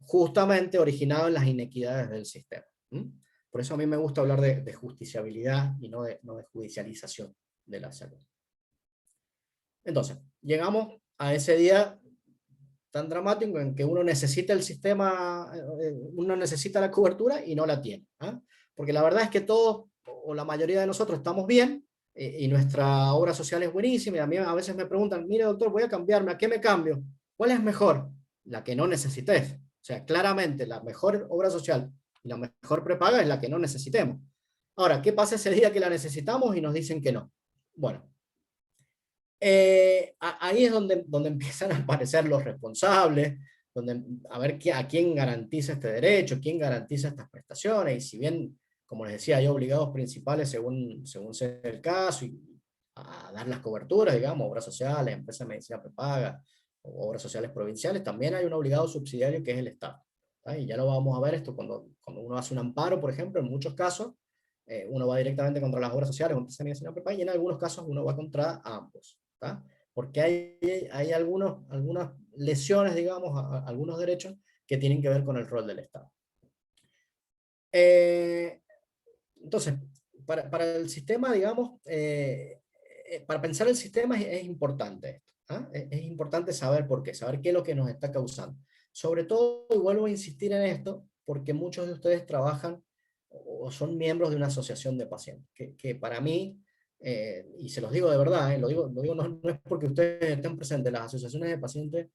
justamente originado en las inequidades del sistema. Por eso a mí me gusta hablar de justiciabilidad y no de judicialización de la salud. Entonces, llegamos a ese día tan dramático en que uno necesita el sistema, uno necesita la cobertura y no la tiene. ¿Eh? Porque la verdad es que todos, o la mayoría de nosotros, estamos bien, y nuestra obra social es buenísima, y a mí a veces me preguntan, mire doctor, voy a cambiarme, ¿a qué me cambio? ¿Cuál es mejor? La que no necesites. O sea, claramente la mejor obra social y la mejor prepaga es la que no necesitemos. Ahora, ¿qué pasa ese día que la necesitamos y nos dicen que no? Bueno, ahí es donde empiezan a aparecer los responsables, a ver a quién garantiza este derecho, quién garantiza estas prestaciones, y si bien, como les decía, hay obligados principales según sea el caso, y a dar las coberturas, digamos, obras sociales, empresas de medicina prepaga, o obras sociales provinciales, también hay un obligado subsidiario que es el Estado. Y ya lo vamos a ver esto cuando uno hace un amparo, por ejemplo, en muchos casos, uno va directamente contra las obras sociales o empresas de medicina prepaga, y en algunos casos uno va contra ambos. ¿Tá? Porque hay algunas lesiones, digamos, a algunos derechos que tienen que ver con el rol del Estado. Entonces, para el sistema, digamos, para pensar el sistema es importante esto. ¿Ah? Es importante saber por qué, saber qué es lo que nos está causando. Sobre todo, y vuelvo a insistir en esto, porque muchos de ustedes trabajan o son miembros de una asociación de pacientes, que para mí, y se los digo de verdad, lo digo no es porque ustedes estén presentes, las asociaciones de pacientes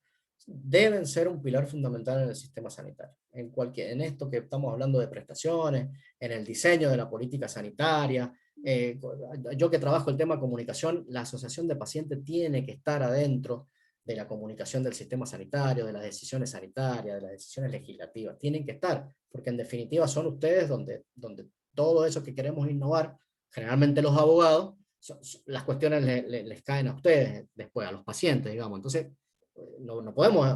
deben ser un pilar fundamental en el sistema sanitario, en esto que estamos hablando de prestaciones, en el diseño de la política sanitaria. Yo que trabajo el tema comunicación, la asociación de pacientes tiene que estar adentro de la comunicación del sistema sanitario, de las decisiones sanitarias, de las decisiones legislativas, tienen que estar, porque en definitiva son ustedes donde todo eso que queremos innovar, generalmente los abogados, las cuestiones les caen a ustedes después, a los pacientes, digamos. Entonces, no podemos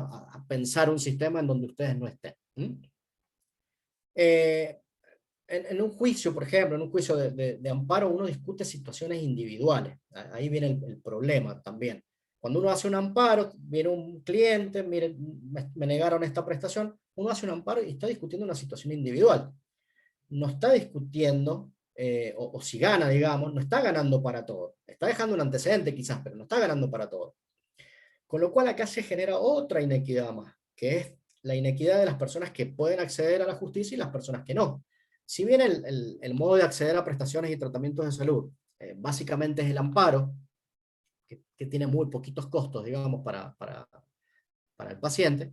pensar un sistema en donde ustedes no estén. En un juicio, por ejemplo, en un juicio de amparo, uno discute situaciones individuales. Ahí viene el problema también. Cuando uno hace un amparo, viene un cliente, miren, me negaron esta prestación, uno hace un amparo y está discutiendo una situación individual. No está discutiendo, o si gana, digamos, no está ganando para todo. Está dejando un antecedente quizás, pero no está ganando para todo. Con lo cual acá se genera otra inequidad más, que es la inequidad de las personas que pueden acceder a la justicia y las personas que no. Si bien el modo de acceder a prestaciones y tratamientos de salud básicamente es el amparo, que tiene muy poquitos costos, digamos, para el paciente,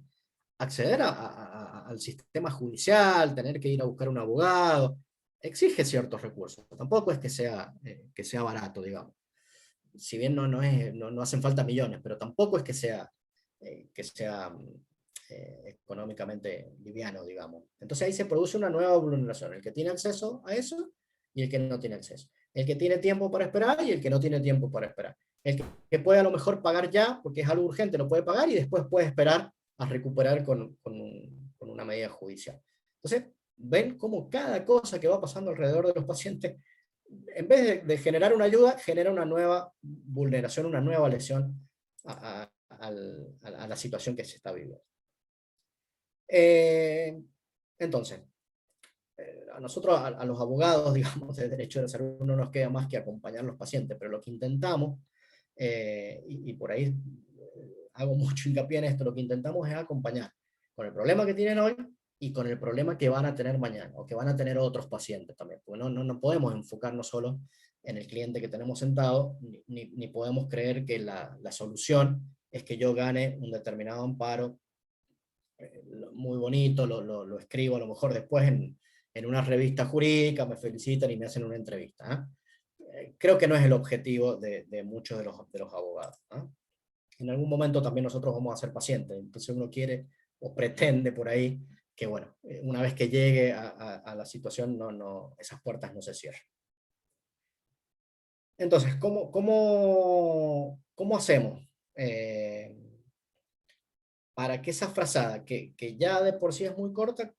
acceder al sistema judicial, tener que ir a buscar un abogado, exige ciertos recursos. Tampoco es que sea barato, digamos. Si bien no hacen falta millones, pero tampoco es que sea económicamente liviano, digamos. Entonces ahí se produce una nueva vulneración, el que tiene acceso a eso y el que no tiene acceso. El que tiene tiempo para esperar y el que no tiene tiempo para esperar. El que puede a lo mejor pagar ya, porque es algo urgente, lo puede pagar y después puede esperar a recuperar con una medida judicial. Entonces, ven cómo cada cosa que va pasando alrededor de los pacientes, en vez de generar una ayuda, genera una nueva vulneración, una nueva lesión a la situación que se está viviendo. Entonces, a nosotros, a los abogados, digamos, de derecho de la salud, no nos queda más que acompañar a los pacientes, pero lo que intentamos, y por ahí hago mucho hincapié en esto, lo que intentamos es acompañar con el problema que tienen hoy y con el problema que van a tener mañana, o que van a tener otros pacientes también, porque no podemos enfocarnos solo en el cliente que tenemos sentado, ni podemos creer que la solución es que yo gane un determinado amparo, muy bonito, lo escribo a lo mejor después en una revista jurídica, me felicitan y me hacen una entrevista. Creo que no es el objetivo de muchos de los abogados. En algún momento también nosotros vamos a ser pacientes, entonces uno quiere o pretende por ahí que, bueno, una vez que llegue a la situación, esas puertas no se cierran. Entonces, ¿cómo hacemos para que esa frazada, que ya de por sí es muy corta,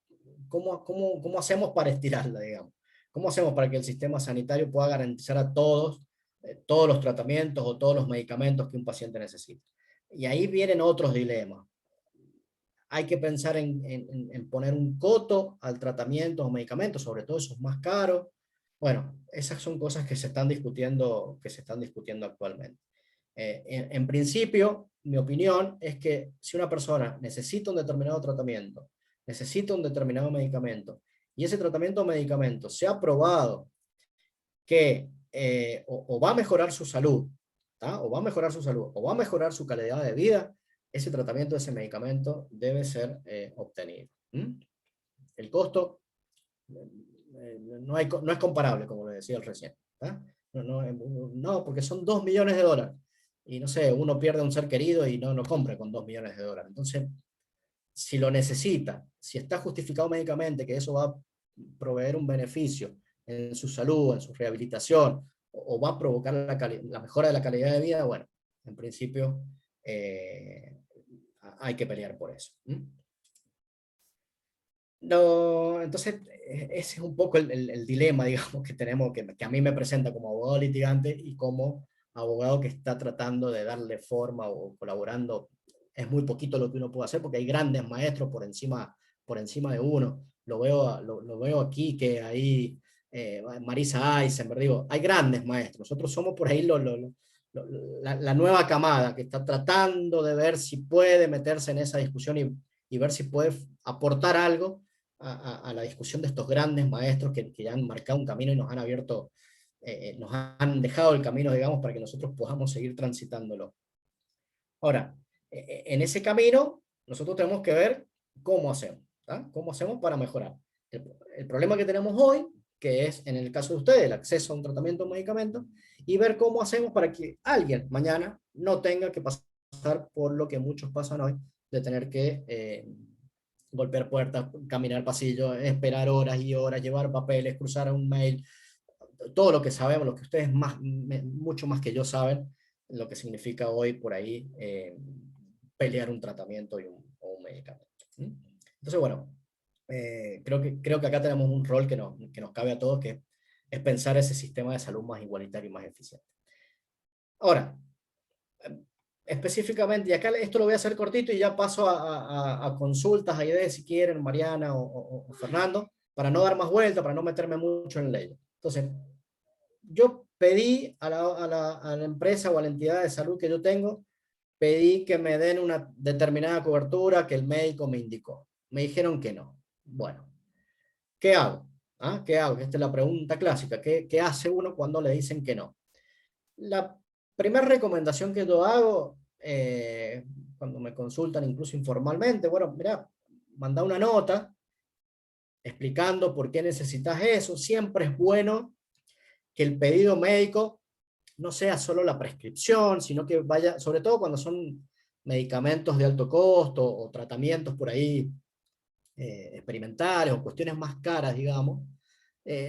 ¿cómo hacemos para estirarla, digamos? ¿Cómo hacemos para que el sistema sanitario pueda garantizar a todos los tratamientos o todos los medicamentos que un paciente necesita? Y ahí vienen otros dilemas. Hay que pensar en poner un coto al tratamiento o medicamentos, sobre todo esos más caros. Bueno, esas son cosas que se están discutiendo actualmente. En principio, mi opinión es que si una persona necesita un determinado tratamiento, necesita un determinado medicamento, y ese tratamiento o medicamento se ha probado que o va a mejorar su salud, o va a mejorar su salud, o va a mejorar su calidad de vida, ese tratamiento, ese medicamento debe ser obtenido. El costo no es comparable, como le decía el recién. No, porque son $2 millones. Y no sé, uno pierde a un ser querido y no compra con $2 millones. Entonces, si lo necesita, si está justificado médicamente que eso va a proveer un beneficio en su salud, en su rehabilitación, o va a provocar la mejora de la calidad de vida, bueno, en principio hay que pelear por eso. Entonces, ese es un poco el dilema, digamos, que tenemos, que a mí me presenta como abogado litigante y como abogado que está tratando de darle forma o colaborando. Es muy poquito lo que uno puede hacer porque hay grandes maestros por encima de uno. Lo veo aquí, que ahí Marisa Eisenberg, digo, hay grandes maestros. Nosotros somos por ahí la nueva camada que está tratando de ver si puede meterse en esa discusión y ver si puede aportar algo a la discusión de estos grandes maestros que ya han marcado un camino y nos han abierto, nos han dejado el camino, digamos, para que nosotros podamos seguir transitándolo. Ahora, en ese camino, nosotros tenemos que ver cómo hacemos, ¿tá? ¿Cómo hacemos para mejorar? El problema que tenemos hoy, que es en el caso de ustedes, el acceso a un tratamiento o medicamento, y ver cómo hacemos para que alguien mañana no tenga que pasar por lo que muchos pasan hoy, de tener que golpear puertas, caminar pasillos, esperar horas y horas, llevar papeles, cruzar un mail, todo lo que sabemos, lo que ustedes mucho más que yo saben, lo que significa hoy por ahí pelear un tratamiento o un medicamento. Entonces, bueno, creo que acá tenemos un rol que nos cabe a todos, que es pensar ese sistema de salud más igualitario y más eficiente. Ahora, específicamente, y acá esto lo voy a hacer cortito y ya paso a consultas, a ideas si quieren, Mariana o Fernando, para no dar más vuelta, para no meterme mucho en ley. Entonces, yo pedí a la empresa o a la entidad de salud que yo tengo, pedí que me den una determinada cobertura que el médico me indicó. Me dijeron que no. Bueno, ¿qué hago? ¿Ah? ¿Qué hago? Esta es la pregunta clásica. ¿Qué hace uno cuando le dicen que no? La primera recomendación que yo hago, cuando me consultan incluso informalmente, bueno, mira, manda una nota explicando por qué necesitas eso. Siempre es bueno que el pedido médico no sea solo la prescripción, sino que vaya, sobre todo cuando son medicamentos de alto costo o tratamientos por ahí experimentales o cuestiones más caras, digamos,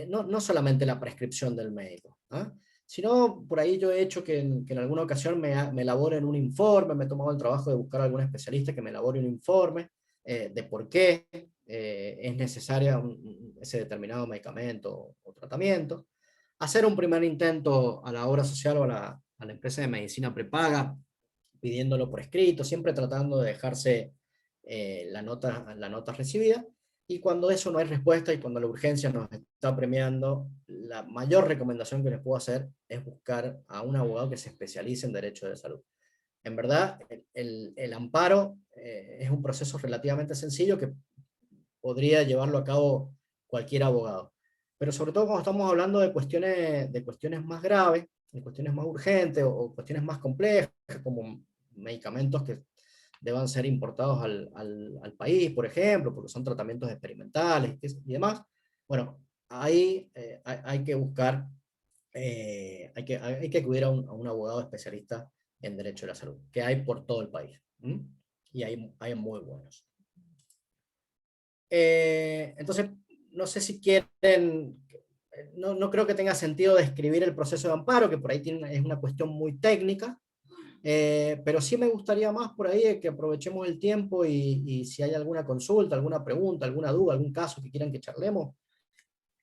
no solamente la prescripción del médico, ¿ah? Sino por ahí yo he hecho que en alguna ocasión me elaboren un informe, me he tomado el trabajo de buscar a algún especialista que me elabore un informe de por qué es necesario ese determinado medicamento o tratamiento, hacer un primer intento a la obra social o a la empresa de medicina prepaga, pidiéndolo por escrito, siempre tratando de dejarse la nota recibida, y cuando eso no hay respuesta y cuando la urgencia nos está premiando, la mayor recomendación que les puedo hacer es buscar a un abogado que se especialice en derecho de salud. En verdad, el amparo es un proceso relativamente sencillo que podría llevarlo a cabo cualquier abogado. Pero sobre todo cuando estamos hablando de cuestiones más graves, de cuestiones más urgentes o cuestiones más complejas, como medicamentos que deban ser importados al país, por ejemplo, porque son tratamientos experimentales y demás. Bueno, ahí hay que buscar, hay que acudir a un abogado especialista en derecho de la salud, que hay por todo el país. Y hay muy buenos. Entonces, no sé si quieren, no creo que tenga sentido describir el proceso de amparo, que por ahí es una cuestión muy técnica, pero sí me gustaría más por ahí que aprovechemos el tiempo y si hay alguna consulta, alguna pregunta, alguna duda, algún caso que quieran que charlemos,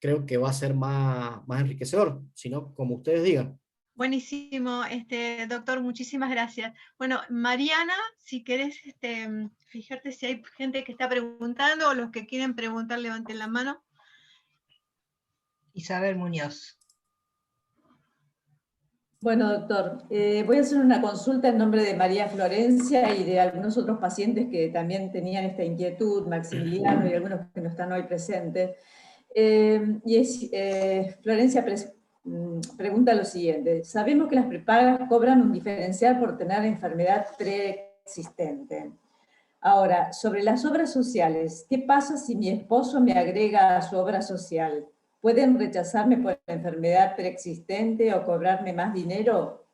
creo que va a ser más enriquecedor, si no, como ustedes digan. Buenísimo, doctor, muchísimas gracias. Bueno, Mariana, si querés fijarte si hay gente que está preguntando o los que quieren preguntar, levanten la mano. Isabel Muñoz. Bueno, doctor, voy a hacer una consulta en nombre de María Florencia y de algunos otros pacientes que también tenían esta inquietud, Maximiliano y algunos que no están hoy presentes. Florencia pregunta lo siguiente: sabemos que las prepagas cobran un diferencial por tener enfermedad preexistente. Ahora, sobre las obras sociales, ¿qué pasa si mi esposo me agrega a su obra social? ¿Pueden rechazarme por la enfermedad preexistente o cobrarme más dinero?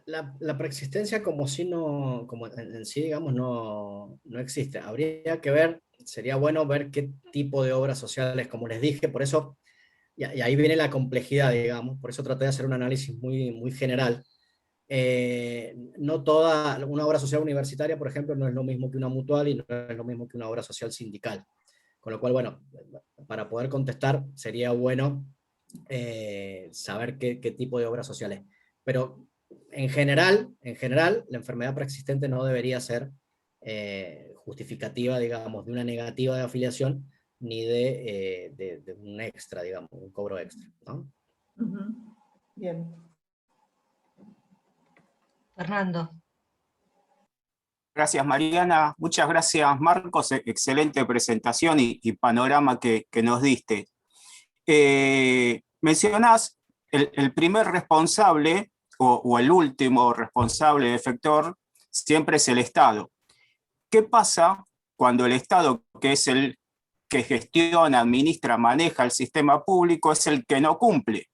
La preexistencia como si no, como en sí, digamos, no existe. Habría que ver, sería bueno ver qué tipo de obras sociales, como les dije, por eso, y ahí viene la complejidad, digamos, por eso traté de hacer un análisis muy general. No toda una obra social universitaria, por ejemplo, no es lo mismo que una mutual y no es lo mismo que una obra social sindical. Con lo cual, bueno, para poder contestar sería bueno saber qué tipo de obras sociales. Pero en general, la enfermedad preexistente no debería ser justificativa, digamos, de una negativa de afiliación ni de un extra, digamos, un cobro extra, ¿no? Bien. Fernando. Gracias, Mariana. Muchas gracias, Marcos. Excelente presentación y panorama que nos diste. Mencionás el primer responsable o el último responsable efector siempre es el Estado. ¿Qué pasa cuando el Estado, que es el que gestiona, administra, maneja el sistema público, es el que no cumple?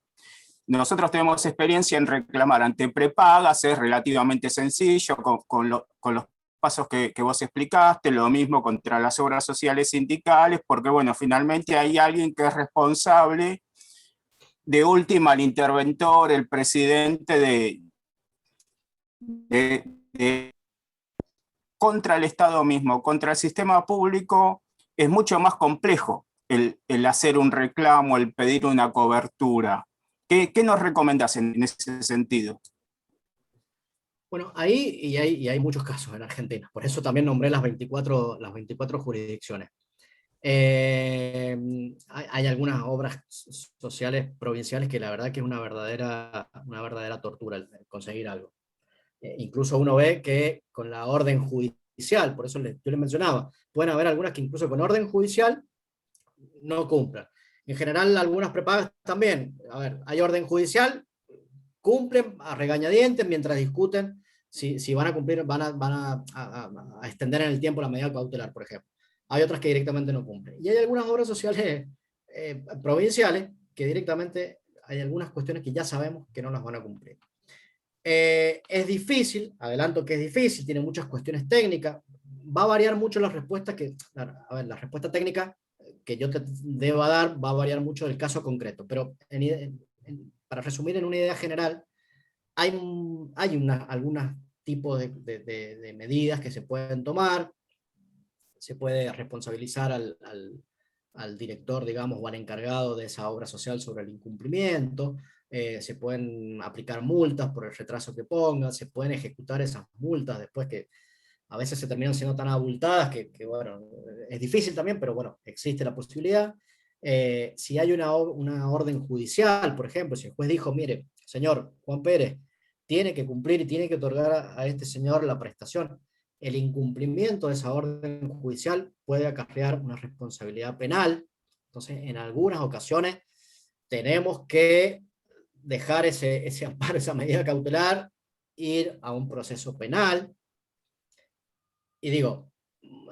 Nosotros tenemos experiencia en reclamar ante prepagas, es relativamente sencillo con los pasos que vos explicaste, lo mismo contra las obras sociales sindicales, porque bueno, finalmente hay alguien que es responsable, de última el interventor, el presidente contra el Estado mismo, contra el sistema público, es mucho más complejo el hacer un reclamo, el pedir una cobertura. ¿Qué nos recomendás en ese sentido? Bueno, ahí hay muchos casos en Argentina, por eso también nombré las 24 jurisdicciones. Hay algunas obras sociales provinciales que la verdad que es una verdadera tortura el conseguir algo. Incluso uno ve que con la orden judicial, por eso yo les mencionaba, pueden haber algunas que incluso con orden judicial no cumplan. En general, algunas prepagas también. A ver, hay orden judicial, cumplen a regañadientes mientras discuten si van a cumplir, van a extender en el tiempo la medida cautelar, por ejemplo. Hay otras que directamente no cumplen. Y hay algunas obras sociales provinciales que directamente hay algunas cuestiones que ya sabemos que no las van a cumplir. Es difícil, adelanto que es difícil, tiene muchas cuestiones técnicas, va a variar mucho la respuesta la respuesta técnica que yo te deba dar va a variar mucho del caso concreto, pero para resumir en una idea general, hay algunos tipos de medidas que se pueden tomar, se puede responsabilizar al director, digamos, o al encargado de esa obra social sobre el incumplimiento, se pueden aplicar multas por el retraso que pongan, se pueden ejecutar esas multas después que a veces se terminan siendo tan abultadas que bueno, es difícil también, pero bueno, existe la posibilidad. Si hay una orden judicial, por ejemplo, si el juez dijo, mire, señor Juan Pérez, tiene que cumplir y tiene que otorgar a este señor la prestación, el incumplimiento de esa orden judicial puede acarrear una responsabilidad penal. Entonces, en algunas ocasiones tenemos que dejar ese amparo, esa medida cautelar, ir a un proceso penal. Y digo,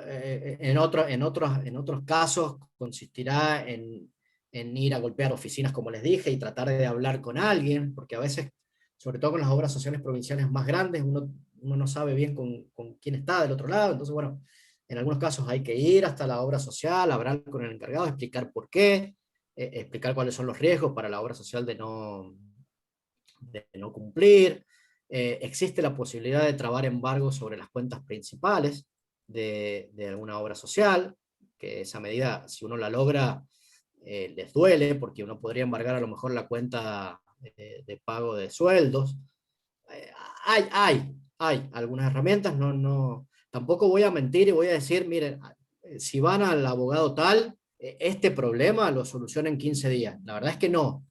en otros casos consistirá en ir a golpear oficinas, como les dije, y tratar de hablar con alguien, porque a veces, sobre todo con las obras sociales provinciales más grandes, uno no sabe bien con quién está del otro lado. Entonces, bueno, en algunos casos hay que ir hasta la obra social, hablar con el encargado, explicar por qué, explicar cuáles son los riesgos para la obra social de no cumplir. Existe la posibilidad de trabar embargos sobre las cuentas principales de alguna obra social, que esa medida, si uno la logra, les duele, porque uno podría embargar a lo mejor la cuenta de pago de sueldos. Hay algunas herramientas, tampoco voy a mentir y voy a decir, miren, si van al abogado tal, este problema lo soluciona en 15 días. La verdad es que no.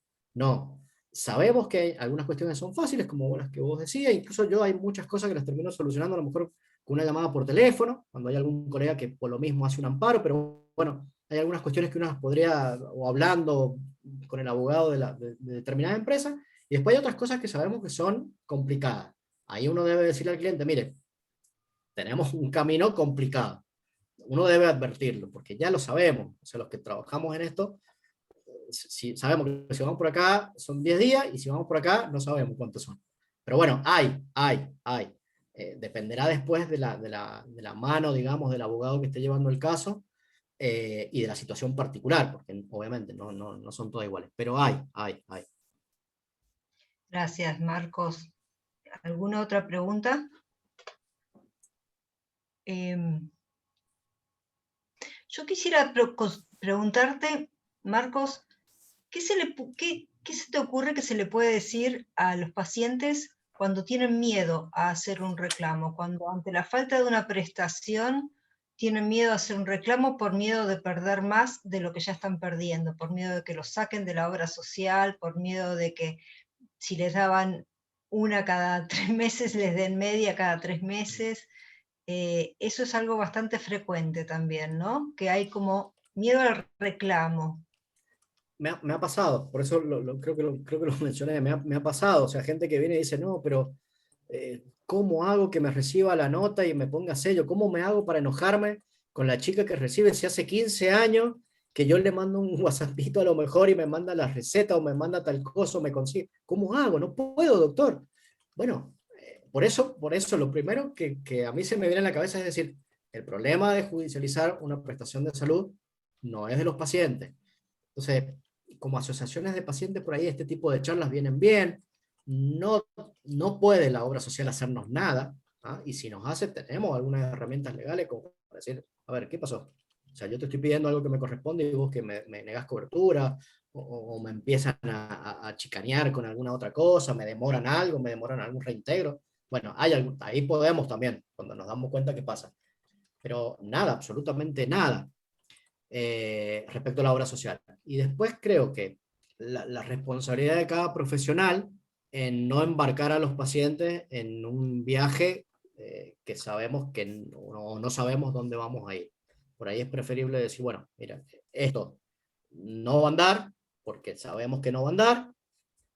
Sabemos que hay algunas cuestiones que son fáciles, como las que vos decías, incluso yo hay muchas cosas que las termino solucionando a lo mejor con una llamada por teléfono, cuando hay algún colega que por lo mismo hace un amparo, pero bueno, hay algunas cuestiones que uno las podría, o hablando con el abogado de determinada empresa, y después hay otras cosas que sabemos que son complicadas. Ahí uno debe decirle al cliente, mire, tenemos un camino complicado. Uno debe advertirlo, porque ya lo sabemos, o sea, los que trabajamos en esto, si sabemos que si vamos por acá son 10 días, y si vamos por acá no sabemos cuántos son. Pero bueno, hay. Dependerá después de la mano, digamos, del abogado que esté llevando el caso, y de la situación particular, porque obviamente no son todas iguales, pero hay. Gracias, Marcos. ¿Alguna otra pregunta? Yo quisiera preguntarte, Marcos, ¿qué se te ocurre que se le puede decir a los pacientes cuando tienen miedo a hacer un reclamo? Cuando ante la falta de una prestación tienen miedo a hacer un reclamo por miedo de perder más de lo que ya están perdiendo, por miedo de que los saquen de la obra social, por miedo de que si les daban una cada 3 meses, les den media cada 3 meses. eso es algo bastante frecuente también, ¿no? Que hay como miedo al reclamo. Me ha pasado, por eso creo que lo mencioné, me ha pasado, o sea, gente que viene y dice, no, pero ¿cómo hago que me reciba la nota y me ponga sello? ¿Cómo me hago para enojarme con la chica que recibe si hace 15 años que yo le mando un WhatsAppito a lo mejor y me manda la receta o me manda tal cosa o me consigue? ¿Cómo hago? No puedo, doctor. Bueno, por eso lo primero que a mí se me viene a la cabeza es decir, el problema de judicializar una prestación de salud no es de los pacientes. Entonces, como asociaciones de pacientes por ahí, este tipo de charlas vienen bien. No puede la obra social hacernos nada, ¿ah? Y si nos hace, tenemos algunas herramientas legales como para decir, a ver, ¿qué pasó? O sea, yo te estoy pidiendo algo que me corresponde y vos que me negás cobertura, o me empiezan a chicanear con alguna otra cosa, me demoran algo, me demoran algún reintegro. Bueno, ahí podemos también, cuando nos damos cuenta qué pasa. Pero nada, absolutamente nada. Respecto a la obra social. Y después creo que la responsabilidad de cada profesional en no embarcar a los pacientes en un viaje que sabemos que no sabemos dónde vamos a ir. Por ahí es preferible decir, bueno, mira, esto no va a andar porque sabemos que no va a andar,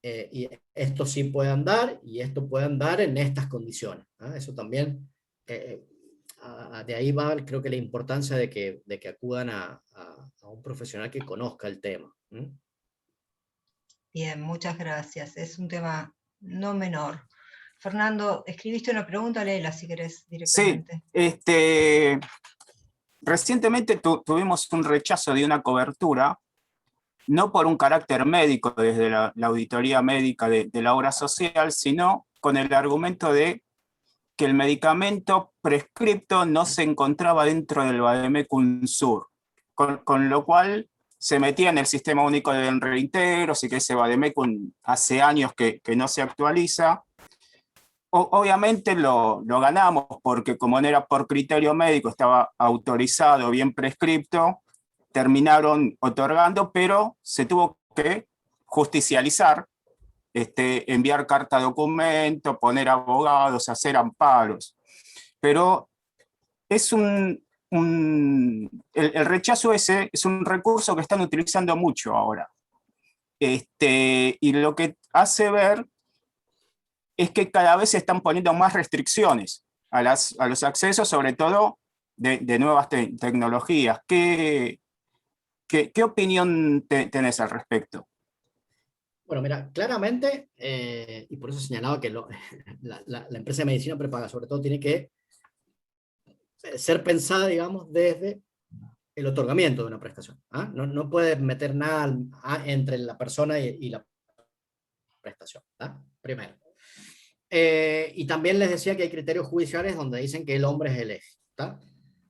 y esto sí puede andar y esto puede andar en estas condiciones. Eso también de ahí va, creo que la importancia de que acudan a un profesional que conozca el tema. Bien, muchas gracias. Es un tema no menor. Fernando, escribiste una pregunta, léela si querés Sí, directamente. recientemente tuvimos un rechazo de una cobertura, no por un carácter médico desde la auditoría médica de la obra social, sino con el argumento de que el medicamento prescripto no se encontraba dentro del Vademecum Sur, con lo cual se metía en el Sistema Único de Reintegros y que ese Vademecum hace años que no se actualiza. Obviamente lo ganamos porque como no era por criterio médico, estaba autorizado, bien prescripto, terminaron otorgando, pero se tuvo que justicializar, enviar carta documento, poner abogados, hacer amparos. Pero es el rechazo ese es un recurso que están utilizando mucho ahora. Y lo que hace ver es que cada vez se están poniendo más restricciones a los accesos, sobre todo de nuevas tecnologías. ¿Qué opinión tenés al respecto? Bueno, mira, claramente, y por eso señalaba que la empresa de medicina prepaga, sobre todo, tiene que ser pensada, digamos, desde el otorgamiento de una prestación. No puede meter nada entre la persona y la prestación, primero. Y también les decía que hay criterios judiciales donde dicen que el hombre es el eje.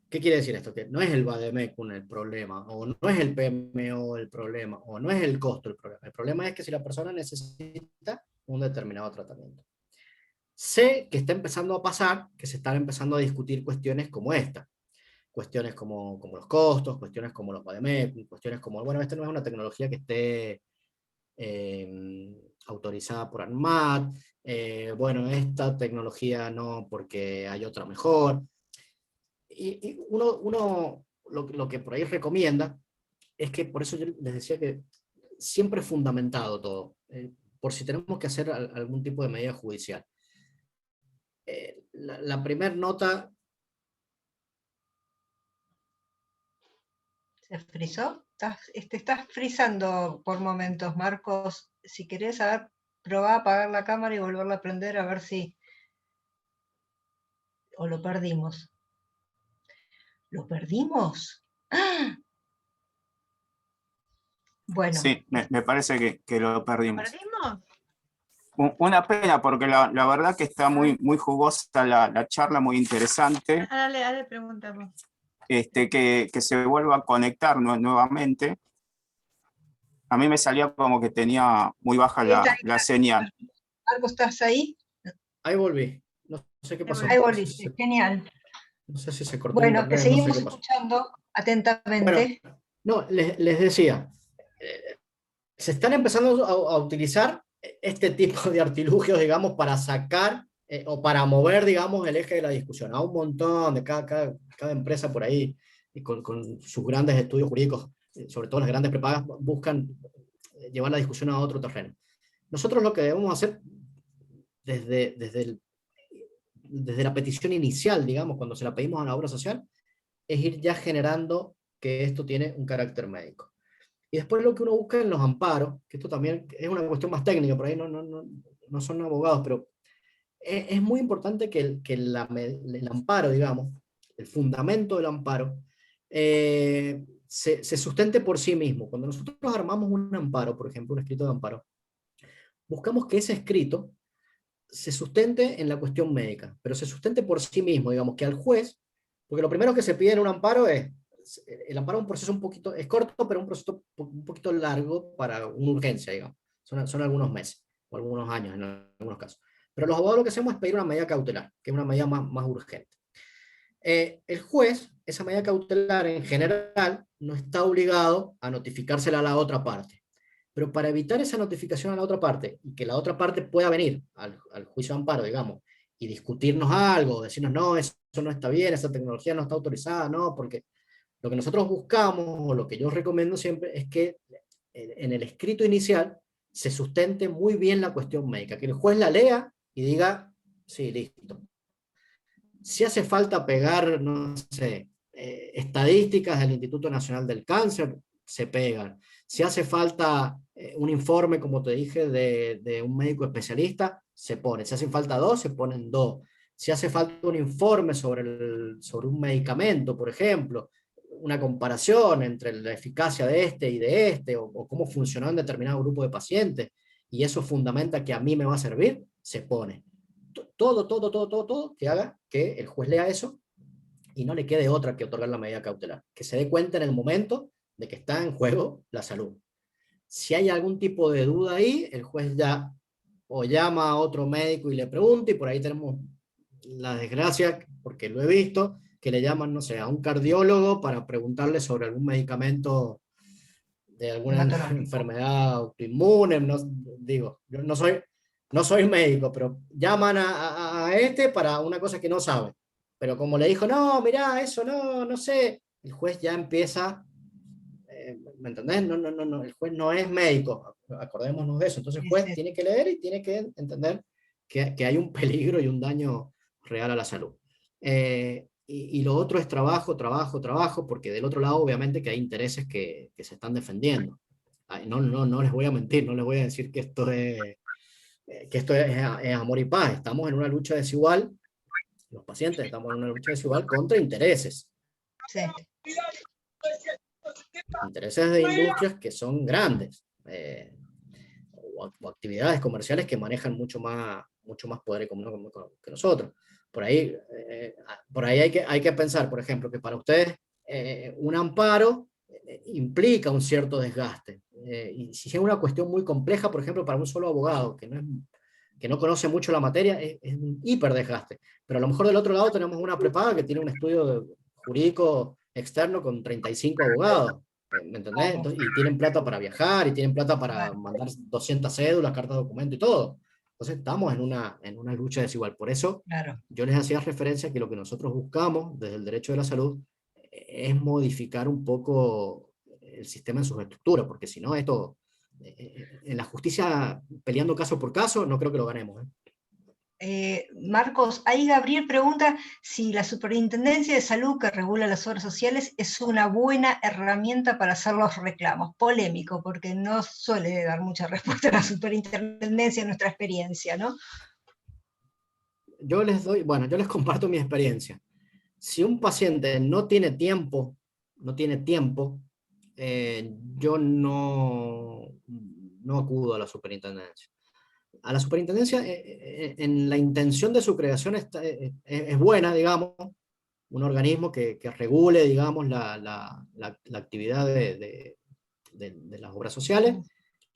¿Qué quiere decir esto? Que no es el Vademecum el problema, o no es el PMO el problema, o no es el costo el problema. El problema es que si la persona necesita un determinado tratamiento. Sé que está empezando a pasar, que se están empezando a discutir cuestiones como esta. Cuestiones como los costos, cuestiones como los Vademecum, cuestiones como, bueno, esta no es una tecnología que esté autorizada por ANMAT, bueno, esta tecnología no, porque hay otra mejor. Y uno lo que por ahí recomienda es que, por eso yo les decía que siempre fundamentado todo, por si tenemos que hacer algún tipo de medida judicial. La primera nota... ¿Se frizó? Estás frizando por momentos, Marcos. Si querés, a ver, probá a apagar la cámara y volverla a prender a ver si... ¿O lo perdimos? ¿Lo perdimos? ¡Ah! Bueno. Sí, me parece que lo perdimos. ¿Perdimos? Una pena, porque la verdad que está muy jugosa la charla, muy interesante. Dale, preguntamos. Que se vuelva a conectar nuevamente. A mí me salía como que tenía muy baja la señal. Marcos, ¿estás ahí? Ahí volví. No sé qué pasó. Ahí volviste, genial. No sé si se cortó. Bueno, te seguimos no sé escuchando atentamente. Bueno, no, les decía, se están empezando a utilizar este tipo de artilugios, digamos, para sacar o para mover, digamos, el eje de la discusión a un montón de cada empresa por ahí, y con sus grandes estudios jurídicos, sobre todo las grandes prepagas, buscan llevar la discusión a otro terreno. Nosotros lo que debemos hacer desde la petición inicial, digamos, cuando se la pedimos a la obra social, es ir ya generando que esto tiene un carácter médico. Y después lo que uno busca en los amparos, que esto también es una cuestión más técnica, por ahí no son abogados, pero es muy importante que el amparo, digamos, el fundamento del amparo, se sustente por sí mismo. Cuando nosotros armamos un amparo, por ejemplo, un escrito de amparo, buscamos que ese escrito se sustente en la cuestión médica, pero se sustente por sí mismo, digamos, que al juez, porque lo primero que se pide en un amparo el amparo es un proceso es corto, pero un proceso un poquito largo para una urgencia, digamos. Son algunos meses, o algunos años en algunos casos. Pero los abogados lo que hacemos es pedir una medida cautelar, que es una medida más urgente. El juez, esa medida cautelar en general, no está obligado a notificársela a la otra parte. Pero para evitar esa notificación a la otra parte, y que la otra parte pueda venir al juicio de amparo, digamos, y discutirnos algo, decirnos, no, eso no está bien, esa tecnología no está autorizada, no, porque lo que nosotros buscamos, o lo que yo recomiendo siempre, es que en el escrito inicial se sustente muy bien la cuestión médica, que el juez la lea y diga, sí, listo. Si hace falta pegar, no sé, estadísticas del Instituto Nacional del Cáncer, se pegan. Si hace falta un informe, como te dije, de un médico especialista, se pone. Si hace falta 2, se ponen 2. Si hace falta un informe sobre un medicamento, por ejemplo, una comparación entre la eficacia de este y de este, o cómo funcionó en determinado grupo de pacientes, y eso fundamenta que a mí me va a servir, se pone. Todo que haga que el juez lea eso y no le quede otra que otorgar la medida cautelar. Que se dé cuenta en el momento de que está en juego la salud. Si hay algún tipo de duda ahí, el juez ya o llama a otro médico y le pregunta, y por ahí tenemos la desgracia, porque lo he visto, que le llaman, no sé, a un cardiólogo para preguntarle sobre algún medicamento de alguna enfermedad autoinmune. No, digo, yo no soy médico, pero llaman a este para una cosa que no sabe. Pero como le dijo, no, mirá, eso no sé, el juez ya empieza, ¿me entendés? No, el juez no es médico, acordémonos de eso. Entonces el juez tiene que leer y tiene que entender que hay un peligro y un daño real a la salud. Y lo otro es trabajo, porque del otro lado obviamente que hay intereses que se están defendiendo. No les voy a mentir, no les voy a decir que esto es amor y paz. Estamos en una lucha desigual, los pacientes estamos en una lucha desigual contra intereses. Sí. Intereses de industrias que son grandes, o actividades comerciales que manejan mucho más poder económico que nosotros. Por ahí hay que pensar, por ejemplo, que para ustedes un amparo implica un cierto desgaste. Y si es una cuestión muy compleja, por ejemplo, para un solo abogado que no conoce mucho la materia, es un hiper desgaste. Pero a lo mejor del otro lado tenemos una prepaga que tiene un estudio jurídico externo con 35 abogados. ¿Me entendés? Entonces, y tienen plata para viajar, y tienen plata para mandar 200 cédulas, cartas de documento y todo. Entonces estamos en una lucha desigual. Por eso yo les hacía referencia a que lo que nosotros buscamos desde el derecho de la salud es modificar un poco el sistema en sus estructuras, porque si no, esto, en la justicia, peleando caso por caso, no creo que lo ganemos. Marcos, ahí Gabriel pregunta si la Superintendencia de Salud que regula las obras sociales es una buena herramienta para hacer los reclamos. Polémico, porque no suele dar mucha respuesta a la Superintendencia en nuestra experiencia, ¿no? Yo les comparto mi experiencia. Si un paciente no tiene tiempo, yo no acudo a la Superintendencia. A la Superintendencia, en la intención de su creación es buena, digamos, un organismo que regule, digamos, la actividad de las obras sociales.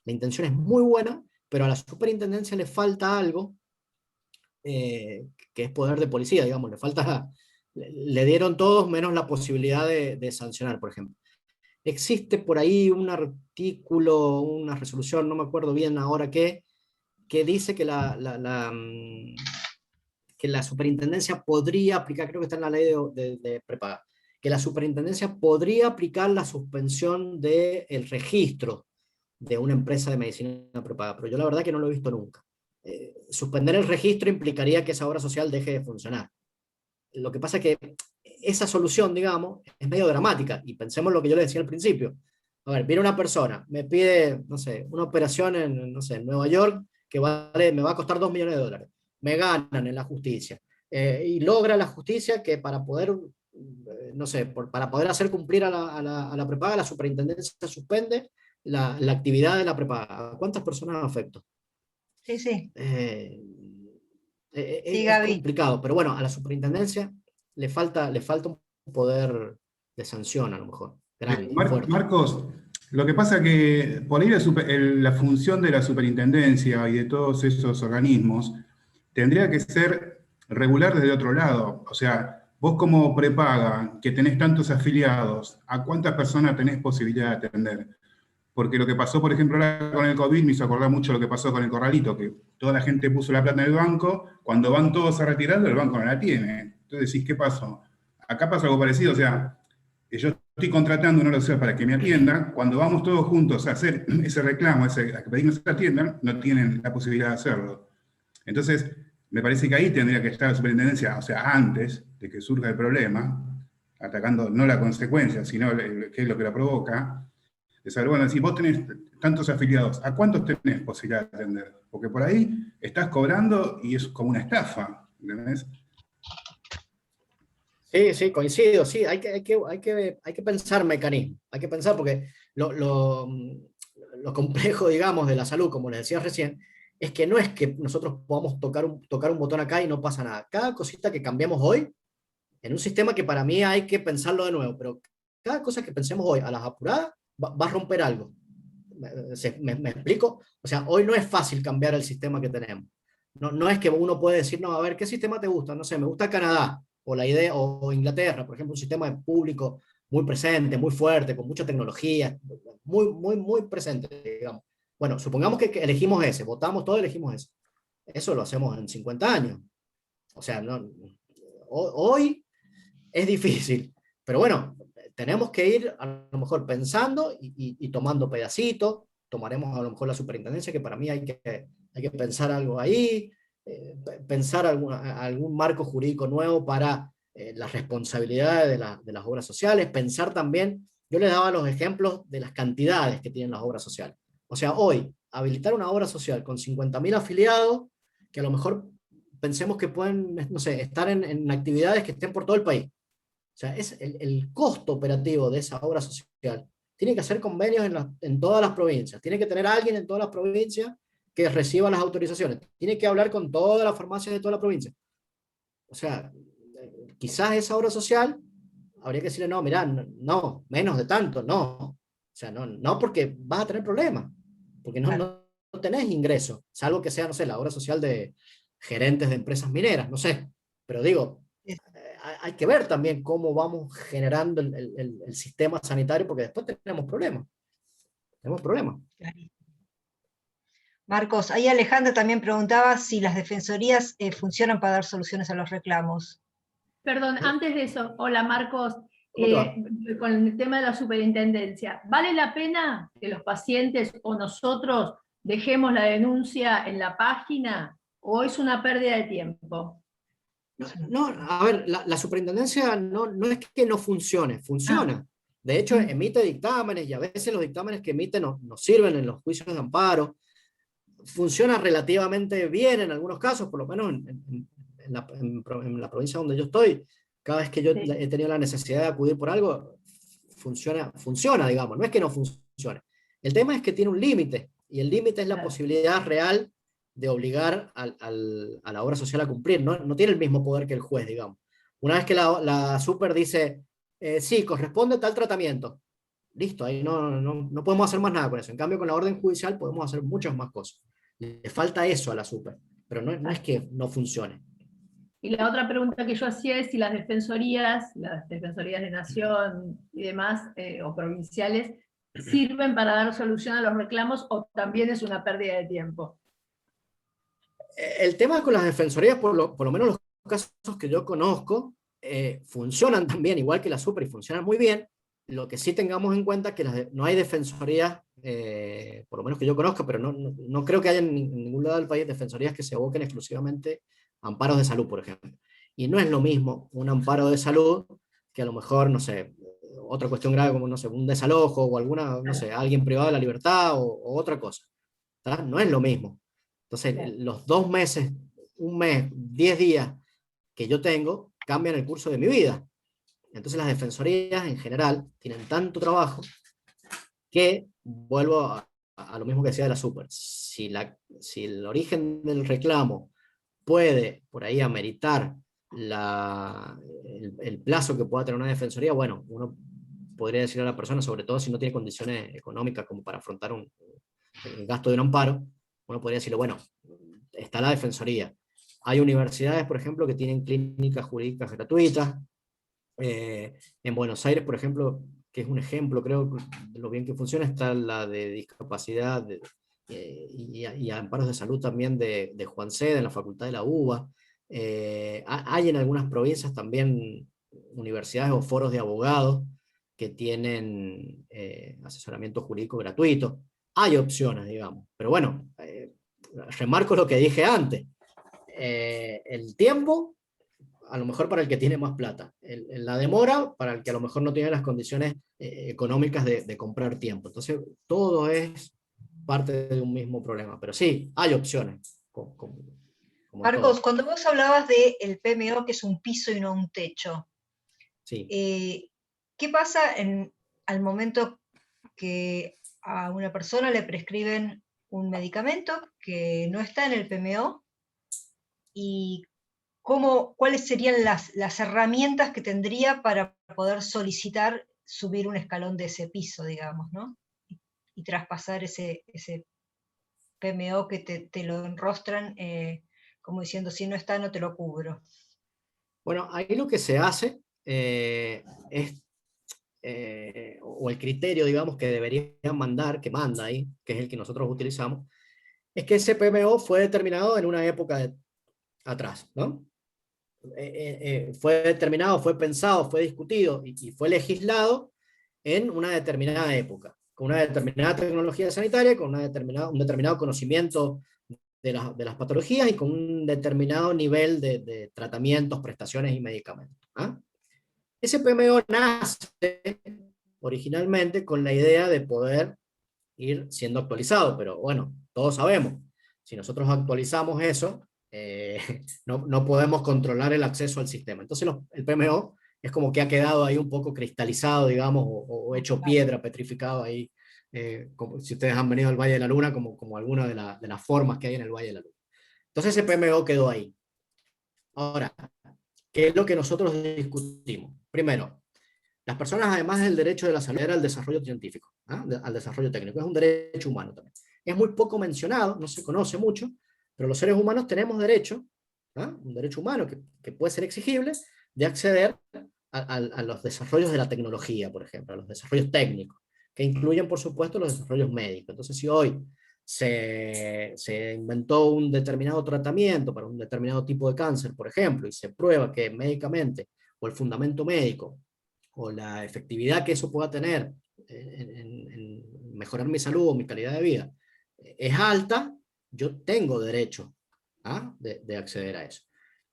La intención es muy buena, pero a la Superintendencia le falta algo, que es poder de policía, digamos, le dieron todos menos la posibilidad de sancionar, por ejemplo. Existe por ahí un artículo, una resolución, no me acuerdo bien ahora qué, que dice que que la superintendencia podría aplicar, creo que está en la ley de prepaga, que la superintendencia podría aplicar la suspensión del registro de una empresa de medicina prepaga, pero yo la verdad que no lo he visto nunca. Suspender el registro implicaría que esa obra social deje de funcionar. Lo que pasa es que esa solución, digamos, es medio dramática, y pensemos lo que yo le decía al principio. A ver, viene una persona, me pide, no sé, una operación en, no sé, en Nueva York, que me va a costar $2 millones. Me ganan en la justicia. Y logra la justicia que para poder, no sé, para poder hacer cumplir a la prepaga, la superintendencia suspende la actividad de la prepaga. ¿A cuántas personas afecta? Sí, sí. Sí, Es Gaby. complicado, pero bueno, a la superintendencia le falta un poder de sanción a lo mejor. Grande, fuerte. Marcos, lo que pasa que por ahí la función de la superintendencia y de todos esos organismos tendría que ser regular desde otro lado. O sea, vos como prepaga, que tenés tantos afiliados, ¿a cuántas personas tenés posibilidad de atender? Porque lo que pasó, por ejemplo, ahora con el COVID, me hizo acordar mucho lo que pasó con el corralito, que toda la gente puso la plata en el banco, cuando van todos a retirarlo, el banco no la tiene. Entonces decís, ¿qué pasó? Acá pasa algo parecido, o sea, yo estoy contratando una sociedad para que me atienda, cuando vamos todos juntos a hacer ese reclamo, a que pedir que nos atiendan, no tienen la posibilidad de hacerlo. Entonces, me parece que ahí tendría que estar la superintendencia, o sea, antes de que surja el problema, atacando no la consecuencia, sino qué es lo que la provoca, de saber, bueno, si vos tenés tantos afiliados, ¿a cuántos tenés posibilidad de atender? Porque por ahí estás cobrando y es como una estafa, ¿entendés? Sí, sí, coincido, sí, hay que pensar mecanismos, hay que pensar porque lo complejo, digamos, de la salud, como les decía recién, es que no es que nosotros podamos tocar un botón acá y no pasa nada. Cada cosita que cambiamos hoy, en un sistema que para mí hay que pensarlo de nuevo, pero cada cosa que pensemos hoy a las apuradas va a romper algo. ¿Me explico? O sea, hoy no es fácil cambiar el sistema que tenemos. No es que uno puede decir, no, a ver, ¿qué sistema te gusta? No sé, me gusta Canadá, o la idea, o Inglaterra, por ejemplo, un sistema de público muy presente, muy fuerte, con mucha tecnología, muy presente, digamos. Bueno, supongamos que elegimos ese, votamos todos, elegimos ese. Eso lo hacemos en 50 años. O sea, hoy es difícil, pero bueno, tenemos que ir a lo mejor pensando y tomando pedacitos. Tomaremos a lo mejor la superintendencia, que para mí hay que pensar algo ahí, pensar algún marco jurídico nuevo para las responsabilidades de las obras sociales, pensar también, yo les daba los ejemplos de las cantidades que tienen las obras sociales. O sea, hoy, habilitar una obra social con 50.000 afiliados, que a lo mejor pensemos que pueden, no sé, estar en actividades que estén por todo el país. O sea, es el costo operativo de esa obra social. Tiene que hacer convenios en todas las provincias. Tiene que tener a alguien en todas las provincias que reciba las autorizaciones. Tiene que hablar con todas las farmacias de toda la provincia. O sea, quizás esa obra social habría que decirle, no, mirá, no, menos de tanto, no. O sea, no porque vas a tener problemas. Porque no tenés ingresos. Salvo que sea, no sé, la obra social de gerentes de empresas mineras, no sé. Pero digo, hay que ver también cómo vamos generando el sistema sanitario, porque después tenemos problemas. Tenemos problemas. Marcos, ahí Alejandra también preguntaba si las defensorías funcionan para dar soluciones a los reclamos. Perdón, antes de eso, hola Marcos, ¿Cómo con el tema de la superintendencia, ¿vale la pena que los pacientes o nosotros dejemos la denuncia en la página o es una pérdida de tiempo? No, a ver, la superintendencia no es que no funcione, funciona. De hecho, emite dictámenes y a veces los dictámenes que emite nos sirven en los juicios de amparo. Funciona relativamente bien en algunos casos, por lo menos en la provincia donde yo estoy. Cada vez que yo he tenido la necesidad de acudir por algo, funciona, digamos, no es que no funcione. El tema es que tiene un límite, y el límite es la posibilidad real de obligar a la obra social a cumplir. No tiene el mismo poder que el juez, digamos. Una vez que la super dice, sí, corresponde tal tratamiento, listo, ahí no podemos hacer más nada con eso. En cambio, con la orden judicial podemos hacer muchas más cosas. Le falta eso a la super, pero no es que no funcione. Y la otra pregunta que yo hacía es si las defensorías de nación y demás, o provinciales, sirven para dar solución a los reclamos o también es una pérdida de tiempo. El tema con las defensorías, por lo menos los casos que yo conozco funcionan también igual que la super y funcionan muy bien. Lo que sí tengamos en cuenta es que no hay defensorías, por lo menos que yo conozca, pero no creo que haya en ningún lado del país defensorías que se aboquen exclusivamente a amparos de salud, por ejemplo. Y no es lo mismo un amparo de salud que a lo mejor, no sé, otra cuestión grave como, no sé, un desalojo o alguna, no sé, alguien privado de la libertad o otra cosa. ¿Tá? No es lo mismo. Entonces, los 2 meses, 1 mes, 10 días que yo tengo cambian el curso de mi vida. Entonces las defensorías en general tienen tanto trabajo que vuelvo a lo mismo que decía de la super. Si el origen del reclamo puede por ahí ameritar el plazo que pueda tener una defensoría, bueno, uno podría decirle a la persona, sobre todo si no tiene condiciones económicas como para afrontar el gasto de un amparo, uno podría decirle, bueno, está la defensoría. Hay universidades, por ejemplo, que tienen clínicas jurídicas gratuitas. En Buenos Aires, por ejemplo, que es un ejemplo, creo, de lo bien que funciona, está la de discapacidad y amparos de salud también de Juan Seda, en la Facultad de la UBA. Hay en algunas provincias también universidades o foros de abogados que tienen asesoramiento jurídico gratuito. Hay opciones, digamos. Pero bueno, remarco lo que dije antes. El tiempo, a lo mejor para el que tiene más plata. La demora, para el que a lo mejor no tiene las condiciones económicas de comprar tiempo. Entonces, todo es parte de un mismo problema. Pero sí, hay opciones. Como Marcos, todo. cuando vos hablabas del PMO, que es un piso y no un techo, Sí. ¿qué pasa al momento que a una persona le prescriben un medicamento que no está en el PMO? ¿Y cuáles serían las herramientas que tendría para poder solicitar subir un escalón de ese piso, digamos, ¿no? Y traspasar ese PMO que te lo enrostran como diciendo, si no está, no te lo cubro. Bueno, ahí lo que se hace o el criterio, digamos, que deberían mandar, que manda ahí, que es el que nosotros utilizamos, es que ese PMO fue determinado en una época atrás, ¿no? Fue determinado, fue pensado, fue discutido y fue legislado en una determinada época, con una determinada tecnología sanitaria, con un determinado conocimiento de las patologías y con un determinado nivel de tratamientos, prestaciones y medicamentos. ¿Ah? Ese PMO nace originalmente con la idea de poder ir siendo actualizado, pero bueno, todos sabemos, si nosotros actualizamos eso, no podemos controlar el acceso al sistema. Entonces el PMO es como que ha quedado ahí un poco cristalizado, digamos, o hecho piedra, petrificado ahí, como si ustedes han venido al Valle de la Luna, como alguna de las formas que hay en el Valle de la Luna. Entonces ese PMO quedó ahí. Ahora, ¿qué es lo que nosotros discutimos? Primero, las personas, además del derecho de la salud, al desarrollo científico, al desarrollo técnico, es un derecho humano también. Es muy poco mencionado, no se conoce mucho, pero los seres humanos tenemos derecho, un derecho humano que puede ser exigible, de acceder a los desarrollos de la tecnología, por ejemplo, a los desarrollos técnicos, que incluyen, por supuesto, los desarrollos médicos. Entonces, si hoy se inventó un determinado tratamiento para un determinado tipo de cáncer, por ejemplo, y se prueba que médicamente, o el fundamento médico, o la efectividad que eso pueda tener en mejorar mi salud o mi calidad de vida es alta, yo tengo derecho de acceder a eso.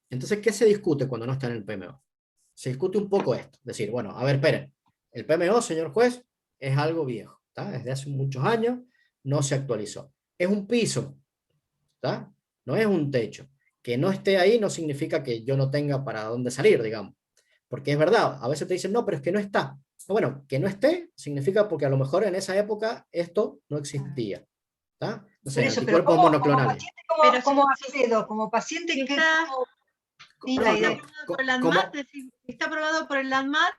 Entonces, ¿qué se discute cuando no está en el PMO? Se discute un poco esto, decir, bueno, a ver, espere, el PMO, señor juez, es algo viejo, desde hace muchos años no se actualizó. Es un piso, no es un techo. Que no esté ahí no significa que yo no tenga para dónde salir, digamos. Porque es verdad, a veces te dicen, no, pero es que no está. Bueno, que no esté significa porque a lo mejor en esa época esto no existía. No sé, eso, pero anticuerpos monoclonales. ¿cómo accedo? Como paciente, ¿qué está aprobado por el ANMAT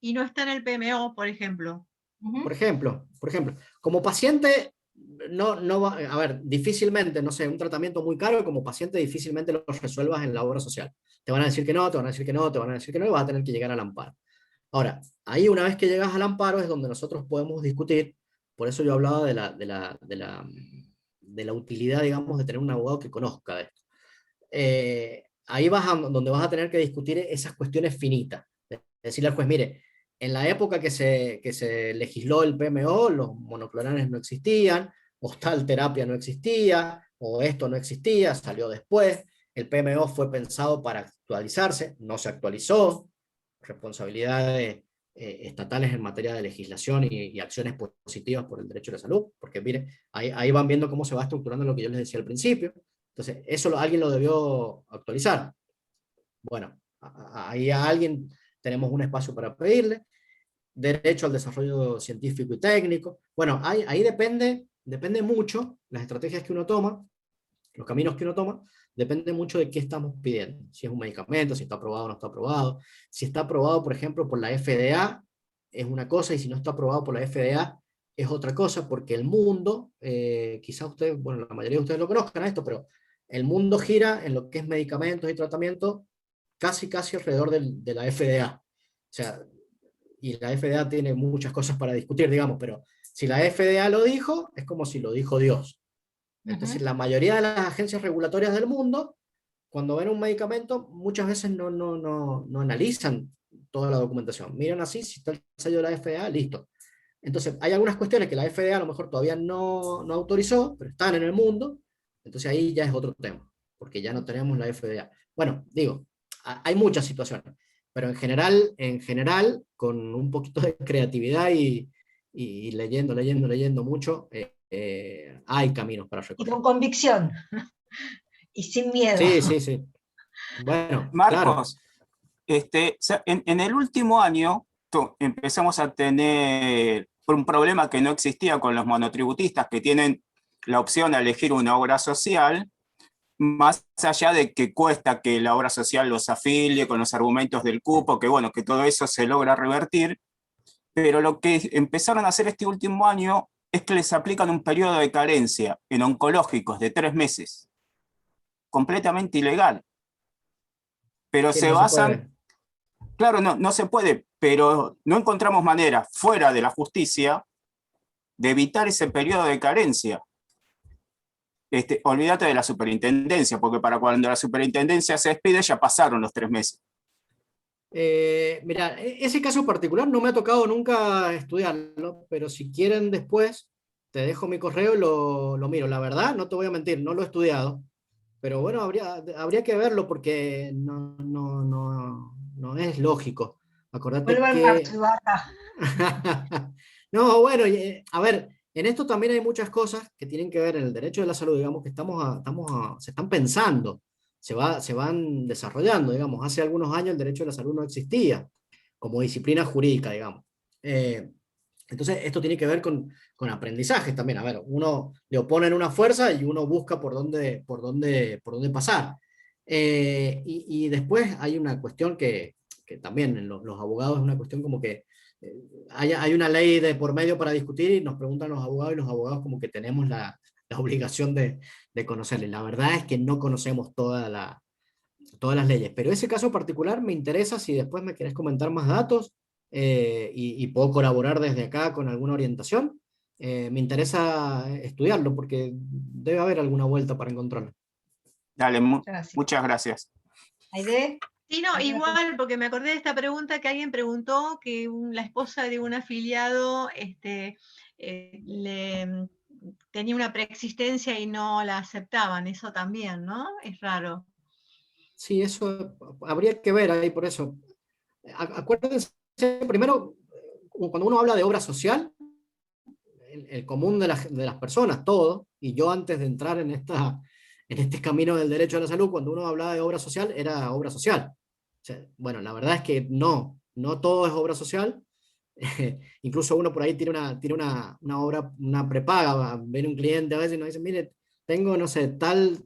y no está en el PMO, por ejemplo. Por ejemplo, como paciente, no va, a ver, difícilmente, no sé, un tratamiento muy caro, como paciente difícilmente lo resuelvas en la obra social. Te van a decir que no, te van a decir que no, te van a decir que no, y vas a tener que llegar al amparo. Ahora, ahí una vez que llegas al amparo es donde nosotros podemos discutir, por eso yo hablaba de la utilidad, digamos, de tener un abogado que conozca de esto. ahí donde vas a tener que discutir esas cuestiones finitas. Decirle al juez, mire, en la época que se legisló el PMO, los monoclonales no existían, o tal terapia no existía, o esto no existía, salió después, el PMO fue pensado para actualizarse, no se actualizó, responsabilidades estatales en materia de legislación y acciones positivas por el derecho a la salud, porque mire, ahí van viendo cómo se va estructurando lo que yo les decía al principio. Entonces, eso alguien lo debió actualizar. Bueno, ahí a alguien tenemos un espacio para pedirle. Derecho al desarrollo científico y técnico. Bueno, ahí depende mucho, las estrategias que uno toma, los caminos que uno toma, depende mucho de qué estamos pidiendo. Si es un medicamento, si está aprobado o no está aprobado. Si está aprobado, por ejemplo, por la FDA, es una cosa, y si no está aprobado por la FDA, es otra cosa, porque el mundo, quizás ustedes, bueno, la mayoría de ustedes lo conozcan a esto, pero el mundo gira en lo que es medicamentos y tratamientos casi alrededor de la FDA. O sea, y la FDA tiene muchas cosas para discutir, digamos, pero si la FDA lo dijo, es como si lo dijo Dios. Entonces, la mayoría de las agencias regulatorias del mundo, cuando ven un medicamento, muchas veces no analizan toda la documentación. Miran así, si está el sello de la FDA, listo. Entonces, hay algunas cuestiones que la FDA a lo mejor todavía no autorizó, pero están en el mundo, entonces ahí ya es otro tema, porque ya no tenemos la FDA. Bueno, digo, hay muchas situaciones, pero en general, con un poquito de creatividad y leyendo mucho, hay caminos para Y recorrer. con convicción. Y sin miedo. Sí. Bueno, claro. Marcos, en el último año empezamos a tener un problema que no existía con los monotributistas, que tienen la opción de elegir una obra social, más allá de que cuesta que la obra social los afilie con los argumentos del cupo, que bueno, que todo eso se logra revertir, pero lo que empezaron a hacer este último año es que les aplican un periodo de carencia en oncológicos de 3 meses, completamente ilegal. Pero Sí, se no se basan, puede. claro, no se puede, pero no encontramos manera fuera de la justicia de evitar ese periodo de carencia. Olvídate de la superintendencia, porque para cuando la superintendencia se despide ya pasaron los 3 meses. Mira, ese caso particular no me ha tocado nunca estudiarlo, pero si quieren después, te dejo mi correo y lo miro. La verdad, no te voy a mentir, no lo he estudiado, pero bueno, habría que verlo porque no es lógico. Acordate Vuelvan que... a su barra. No, bueno, a ver, en esto también hay muchas cosas que tienen que ver en el derecho de la salud, digamos, que se están pensando, se van desarrollando, digamos. Hace algunos años el derecho de la salud no existía como disciplina jurídica, digamos. Entonces, esto tiene que ver con aprendizajes también. A ver, uno le oponen una fuerza y uno busca por dónde pasar. Y después hay una cuestión que también en los abogados es una cuestión como que hay una ley de por medio para discutir y nos preguntan los abogados y los abogados como que tenemos la obligación de conocerle. La verdad es que no conocemos todas las leyes, pero ese caso particular me interesa si después me querés comentar más datos y puedo colaborar desde acá con alguna orientación. Me interesa estudiarlo porque debe haber alguna vuelta para encontrarlo. Dale, Gracias. muchas gracias. Aide. Sí, no, igual, porque me acordé de esta pregunta que alguien preguntó, que la esposa de un afiliado tenía una preexistencia y no la aceptaban, eso también, ¿no? Es raro. Sí, eso habría que ver ahí, por eso. Acuérdense, primero, cuando uno habla de obra social, el común de las personas, todo, y yo antes de entrar en este camino del derecho a la salud, cuando uno hablaba de obra social, era obra social. O sea, bueno, la verdad es que no todo es obra social. Incluso uno por ahí tiene una obra, una prepaga, viene un cliente a veces y nos dice, mire, tengo, no sé, tal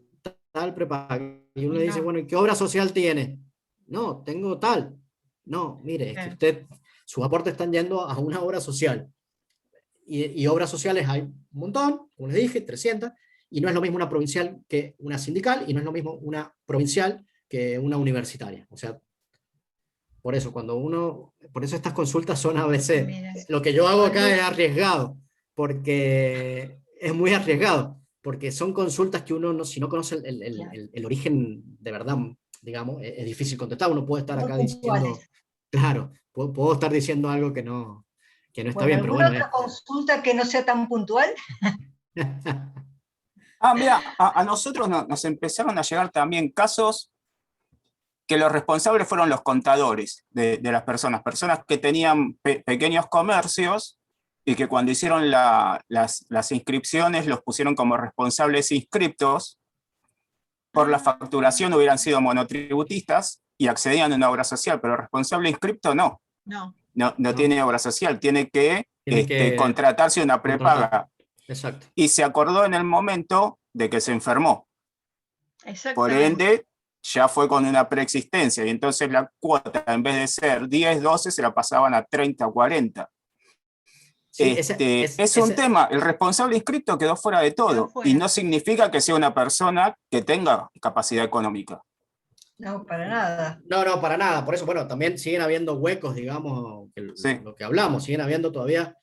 prepaga. Y uno le dice, bueno, ¿y qué obra social tiene? No, tengo tal. No, mire, es que usted, sus aportes están yendo a una obra social. Y obras sociales hay un montón, como les dije, 300, y no es lo mismo una provincial que una sindical, y no es lo mismo una provincial que una universitaria. O sea, por eso estas consultas son a veces, lo que yo hago acá es arriesgado, porque es muy arriesgado. porque son consultas que uno, no, si no conoce Claro. el origen de verdad, digamos, es difícil contestar. Uno puede estar Muy acá puntuales. diciendo, claro, puedo estar diciendo algo que no está Bueno, bien, pero ¿alguna bueno, otra consulta que no sea tan puntual? Mira, a nosotros nos empezaron a llegar también casos que los responsables fueron los contadores de las personas que tenían pequeños comercios y que cuando hicieron las inscripciones los pusieron como responsables inscriptos, por la facturación hubieran sido monotributistas y accedían a una obra social, pero el responsable inscripto no No. tiene obra social, tiene que, Tiene que contratarse una contratar. prepaga. Exacto. Y se acordó en el momento de que se enfermó. Por Exactamente. ende, ya fue con una preexistencia, y entonces la cuota, en vez de ser 10, 12, se la pasaban a 30 o 40. Sí, Es un tema, el responsable inscripto quedó fuera de todo, fuera. y no significa que sea una persona que tenga capacidad económica. No, para nada. No, para nada. Por eso, bueno, también siguen habiendo huecos, digamos, Sí. lo que hablamos, siguen habiendo todavía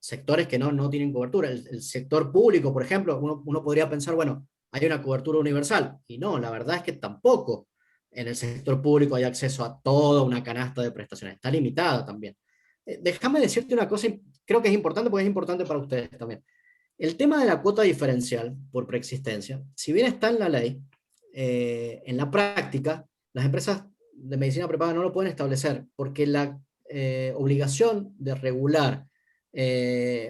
sectores que no tienen cobertura. El sector público, por ejemplo, uno podría pensar, bueno, hay una cobertura universal, y no, la verdad es que tampoco en el sector público hay acceso a toda una canasta de prestaciones, está limitada también. Déjame decirte una cosa, creo que es importante porque es importante para ustedes también. El tema de la cuota diferencial por preexistencia, si bien está en la ley, en la práctica, las empresas de medicina prepaga no lo pueden establecer, porque la obligación de regular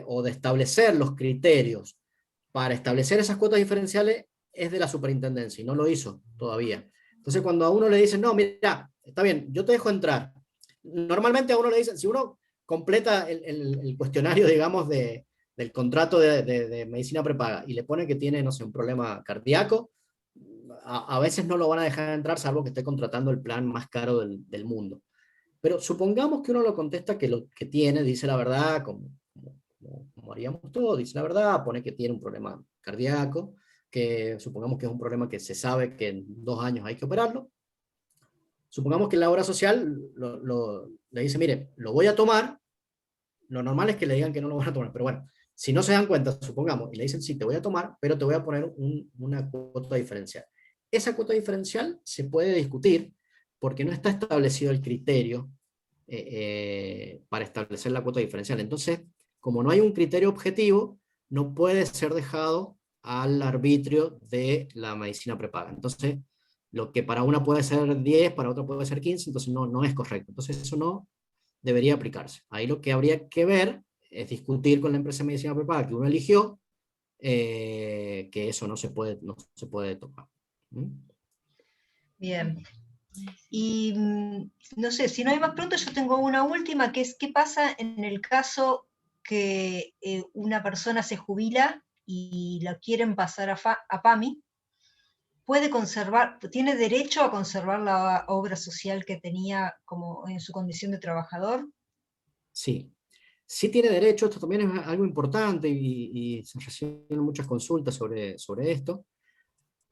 o de establecer los criterios para establecer esas cuotas diferenciales es de la superintendencia, y no lo hizo todavía. Entonces, cuando a uno le dicen, no, mira, está bien, yo te dejo entrar. Normalmente a uno le dicen, si uno completa el cuestionario, digamos, del contrato de medicina prepaga y le pone que tiene, no sé, un problema cardíaco, a veces no lo van a dejar entrar, salvo que esté contratando el plan más caro del mundo. Pero supongamos que uno lo contesta que lo que tiene, dice la verdad, como haríamos todos, dice la verdad, pone que tiene un problema cardíaco, que supongamos que es un problema que se sabe que en 2 años hay que operarlo. Supongamos que la obra social le dice, mire, lo voy a tomar. Lo normal es que le digan que no lo van a tomar, pero bueno, si no se dan cuenta, supongamos, y le dicen, sí, te voy a tomar, pero te voy a poner una cuota diferencial. Esa cuota diferencial se puede discutir porque no está establecido el criterio para establecer la cuota diferencial. Entonces, como no hay un criterio objetivo, no puede ser dejado al arbitrio de la medicina prepaga. Entonces, lo que para una puede ser 10, para otra puede ser 15, entonces no es correcto. Entonces, eso no debería aplicarse. Ahí lo que habría que ver es discutir con la empresa de medicina prepaga que uno eligió, que eso no se puede tocar. Bien. Y no sé, si no hay más preguntas, yo tengo una última, que es, ¿qué pasa en el caso que una persona se jubila y la quieren pasar a PAMI? ¿Puede conservar, tiene derecho a conservar la obra social que tenía como en su condición de trabajador? Sí, sí tiene derecho, esto también es algo importante y se reciben muchas consultas sobre esto.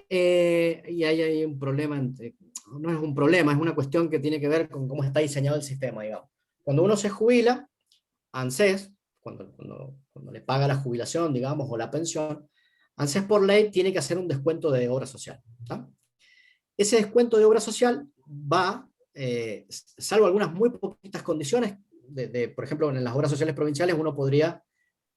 Y hay un problema, no es un problema, es una cuestión que tiene que ver con cómo está diseñado el sistema, digamos. Cuando uno se jubila, ANSES, cuando le paga la jubilación, digamos, o la pensión, ANSES por ley tiene que hacer un descuento de obra social. ¿tá? Ese descuento de obra social va, salvo algunas muy poquitas condiciones, por ejemplo, en las obras sociales provinciales uno podría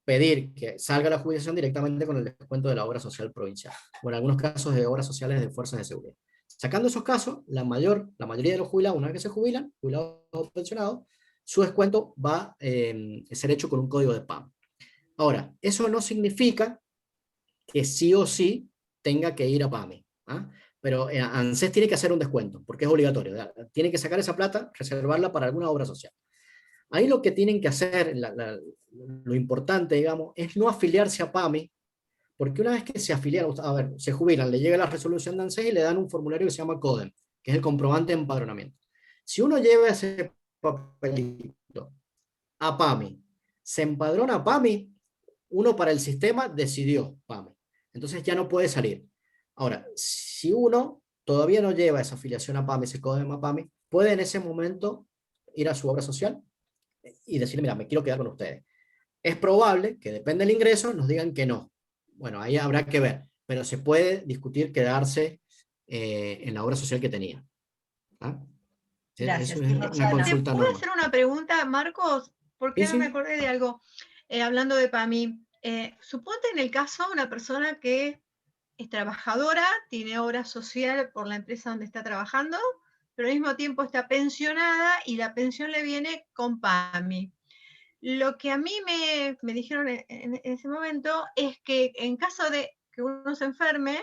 pedir que salga la jubilación directamente con el descuento de la obra social provincial, o en algunos casos de obras sociales de fuerzas de seguridad. Sacando esos casos, la mayoría de los jubilados, una vez que se jubilan, jubilados o pensionados, su descuento va a ser hecho con un código de PAM. Ahora, eso no significa que sí o sí tenga que ir a PAMI. ¿ah? Pero ANSES tiene que hacer un descuento, porque es obligatorio. Tiene que sacar esa plata, reservarla para alguna obra social. Ahí lo que tienen que hacer, lo importante, digamos, es no afiliarse a PAMI, porque una vez que se afilian, a ver, se jubilan, le llega la resolución de ANSES y le dan un formulario que se llama CODEM, que es el comprobante de empadronamiento. Si uno lleva ese papelito a PAMI, se empadrona a PAMI, uno para el sistema decidió PAMI. Entonces ya no puede salir. Ahora, si uno todavía no lleva esa afiliación a PAMI, ese CODEM a PAMI, puede en ese momento ir a su obra social y decirle, mira, me quiero quedar con ustedes. Es probable que, depende del ingreso, nos digan que no. bueno, ahí habrá que ver, pero se puede discutir quedarse en la obra social que tenía. ¿Ah? Gracias. Eso es una Roxana. ¿Te consulta puedo normal. hacer una pregunta, Marcos? Porque Sí, ahora me sí. acordé de algo. Hablando de PAMI, suponte en el caso de una persona que es trabajadora, tiene obra social por la empresa donde está trabajando, pero al mismo tiempo está pensionada y la pensión le viene con PAMI. Lo que a mí me dijeron en ese momento es que en caso de que uno se enferme,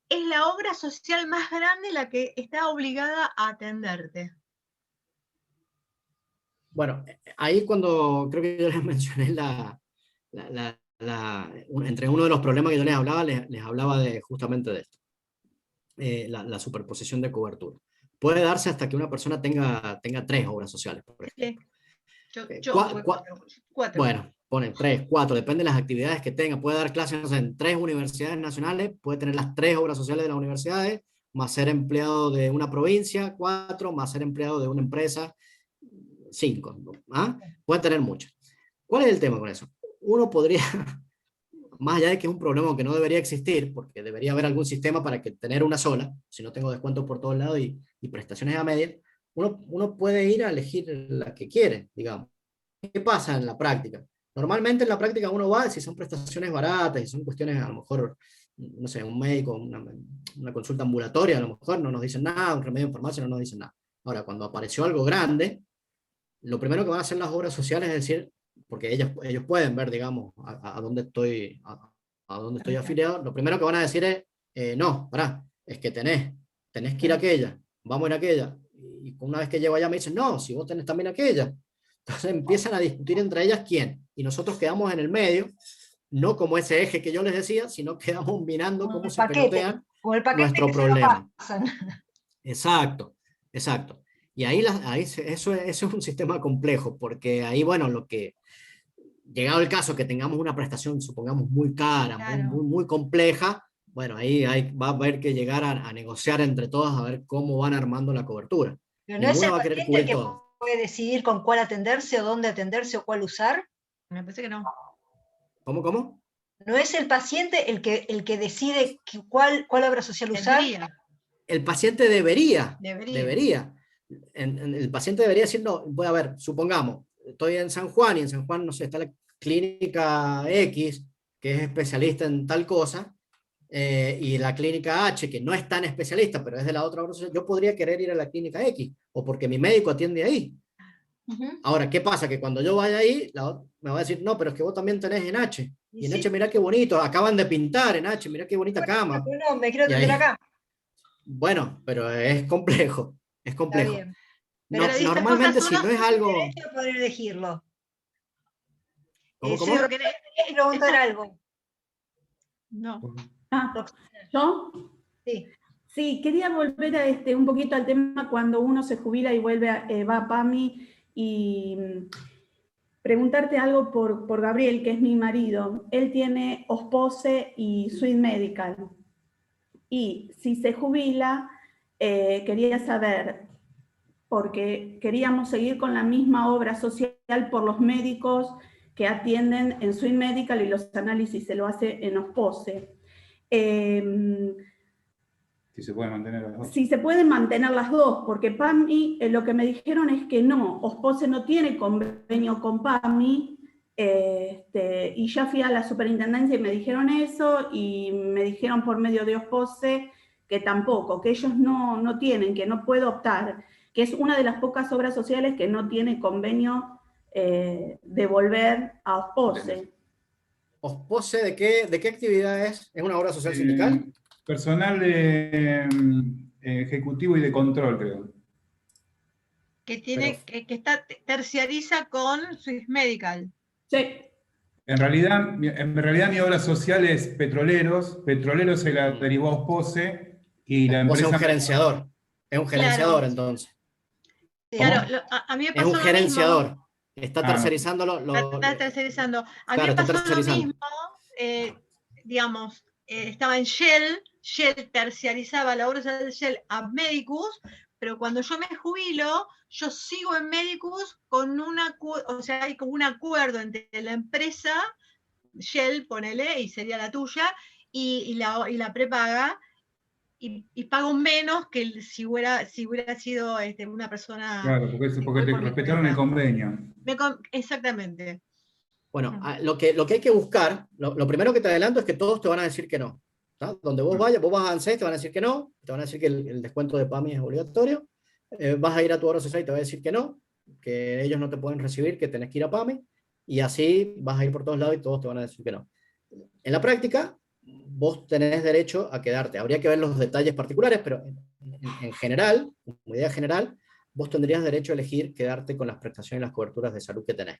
es la obra social más grande la que está obligada a atenderte. Bueno, ahí cuando creo que yo les mencioné entre uno de los problemas que yo les hablaba de justamente de esto, la superposición de cobertura. Puede darse hasta que una persona tenga 3 obras sociales, por ejemplo. Yo tuve 4. Bueno, pone 3, 4, depende de las actividades que tenga. Puede dar clases, no sé, en 3 universidades nacionales, puede tener las 3 obras sociales de las universidades, más ser empleado de una provincia, 4, más ser empleado de una empresa, 5. ¿Ah? Puede tener muchas. ¿Cuál es el tema con eso? Uno podría, más allá de que es un problema que no debería existir, porque debería haber algún sistema para que tener una sola, si no tengo descuentos por todos lados y prestaciones a media, uno puede ir a elegir la que quiere, digamos. ¿Qué pasa en la práctica? Normalmente en la práctica uno va, si son prestaciones baratas, si son cuestiones a lo mejor, no sé, un médico, una consulta ambulatoria, a lo mejor no nos dicen nada, un remedio en farmacia no nos dicen nada. Ahora, cuando apareció algo grande, lo primero que van a hacer las obras sociales es decir, porque ellos pueden ver, digamos, a dónde estoy, a dónde estoy afiliado, lo primero que van a decir es, no, pará, es que tenés que ir a aquella, vamos a ir a aquella. Y una vez que llego allá me dicen, no, si vos tenés también aquella. Entonces empiezan a discutir entre ellas quién. Y nosotros quedamos en el medio, no como ese eje que yo les decía, sino quedamos mirando cómo se pelotean o el paquete nuestro que se lo problema. pasan. Exacto, exacto. Y ahí, eso es un sistema complejo, porque ahí, bueno, llegado el caso que tengamos una prestación, supongamos, muy cara, Claro. muy compleja, bueno, ahí va a haber que llegar a negociar entre todas a ver cómo van armando la cobertura. Pero no es Ninguna el va a querer paciente el cubrir que todo. puede decidir con cuál atenderse o dónde atenderse o cuál usar. Me parece que no. ¿Cómo? No es el paciente el que decide cuál obra social usar. Tendría. El paciente debería. El paciente debería decir, no, voy a ver, supongamos, estoy en San Juan y en San Juan, no sé, está la clínica X, que es especialista en tal cosa, y la clínica H, que no es tan especialista, pero es de la otra obra social, yo podría querer ir a la clínica X, o porque mi médico atiende ahí. Ahora, ¿qué pasa? Que cuando yo vaya ahí, me va a decir, no, pero es que vos también tenés en H. Y en H, mirá qué bonito, acaban de pintar en H, mirá qué bonita cama. Pero no, me quiero atender acá. Bueno, pero es complejo, es complejo. Está bien. Pero Normalmente si no es algo... derecho a poder elegirlo. ¿Cómo? Sí, quería preguntar algo. No. ¿Yo? Sí. Sí, quería volver a un poquito al tema cuando uno se jubila y vuelve va a PAMI y preguntarte algo por Gabriel, que es mi marido. Él tiene OSPOSE y Suite Medical. Y si se jubila, quería saber, porque queríamos seguir con la misma obra social por los médicos que atienden en Suite Medical y los análisis se lo hace en OSPOSE. Si se pueden mantener las dos. Si se pueden mantener las dos, porque PAMI, lo que me dijeron es que no, OSPOSE no tiene convenio con PAMI, y ya fui a la superintendencia y me dijeron eso, y me dijeron por medio de OSPOSE que tampoco, que ellos no tienen, que no puedo optar, que es una de las pocas obras sociales que no tiene convenio de volver a OSPOSE. ¿OSPOSE de qué actividad es? ¿Es una obra social sindical? Personal ejecutivo y de control, creo. Que está terciariza con Swiss Medical. Sí. En realidad mi obra social es Petroleros. Petroleros se la derivó a OSPOSE y la empresa... Es un gerenciador. Es un gerenciador, claro. Entonces. Claro, a mí me pasó es un gerenciador. Mismo. Está tercerizando Está tercerizando. A mí me pasó lo mismo, digamos, estaba en Shell terciarizaba la obra social de Shell a Medicus, pero cuando yo me jubilo, yo sigo en Medicus con hay como un acuerdo entre la empresa Shell, ponele, y sería la tuya, y la prepaga, y pago menos que si hubiera sido una persona Claro, porque que porque voy te por mi respetaron el cuenta. convenio. Exactamente. Bueno, lo que hay que buscar, lo primero que te adelanto es que todos te van a decir que no. ¿Tá? Donde vos vayas, vos vas a ANSES, te van a decir que no, te van a decir que el descuento de PAMI es obligatorio, vas a ir a tu obra social y te va a decir que no, que ellos no te pueden recibir, que tenés que ir a PAMI, y así vas a ir por todos lados y todos te van a decir que no. En la práctica, vos tenés derecho a quedarte. Habría que ver los detalles particulares, pero en general, como idea general, vos tendrías derecho a elegir quedarte con las prestaciones y las coberturas de salud que tenés.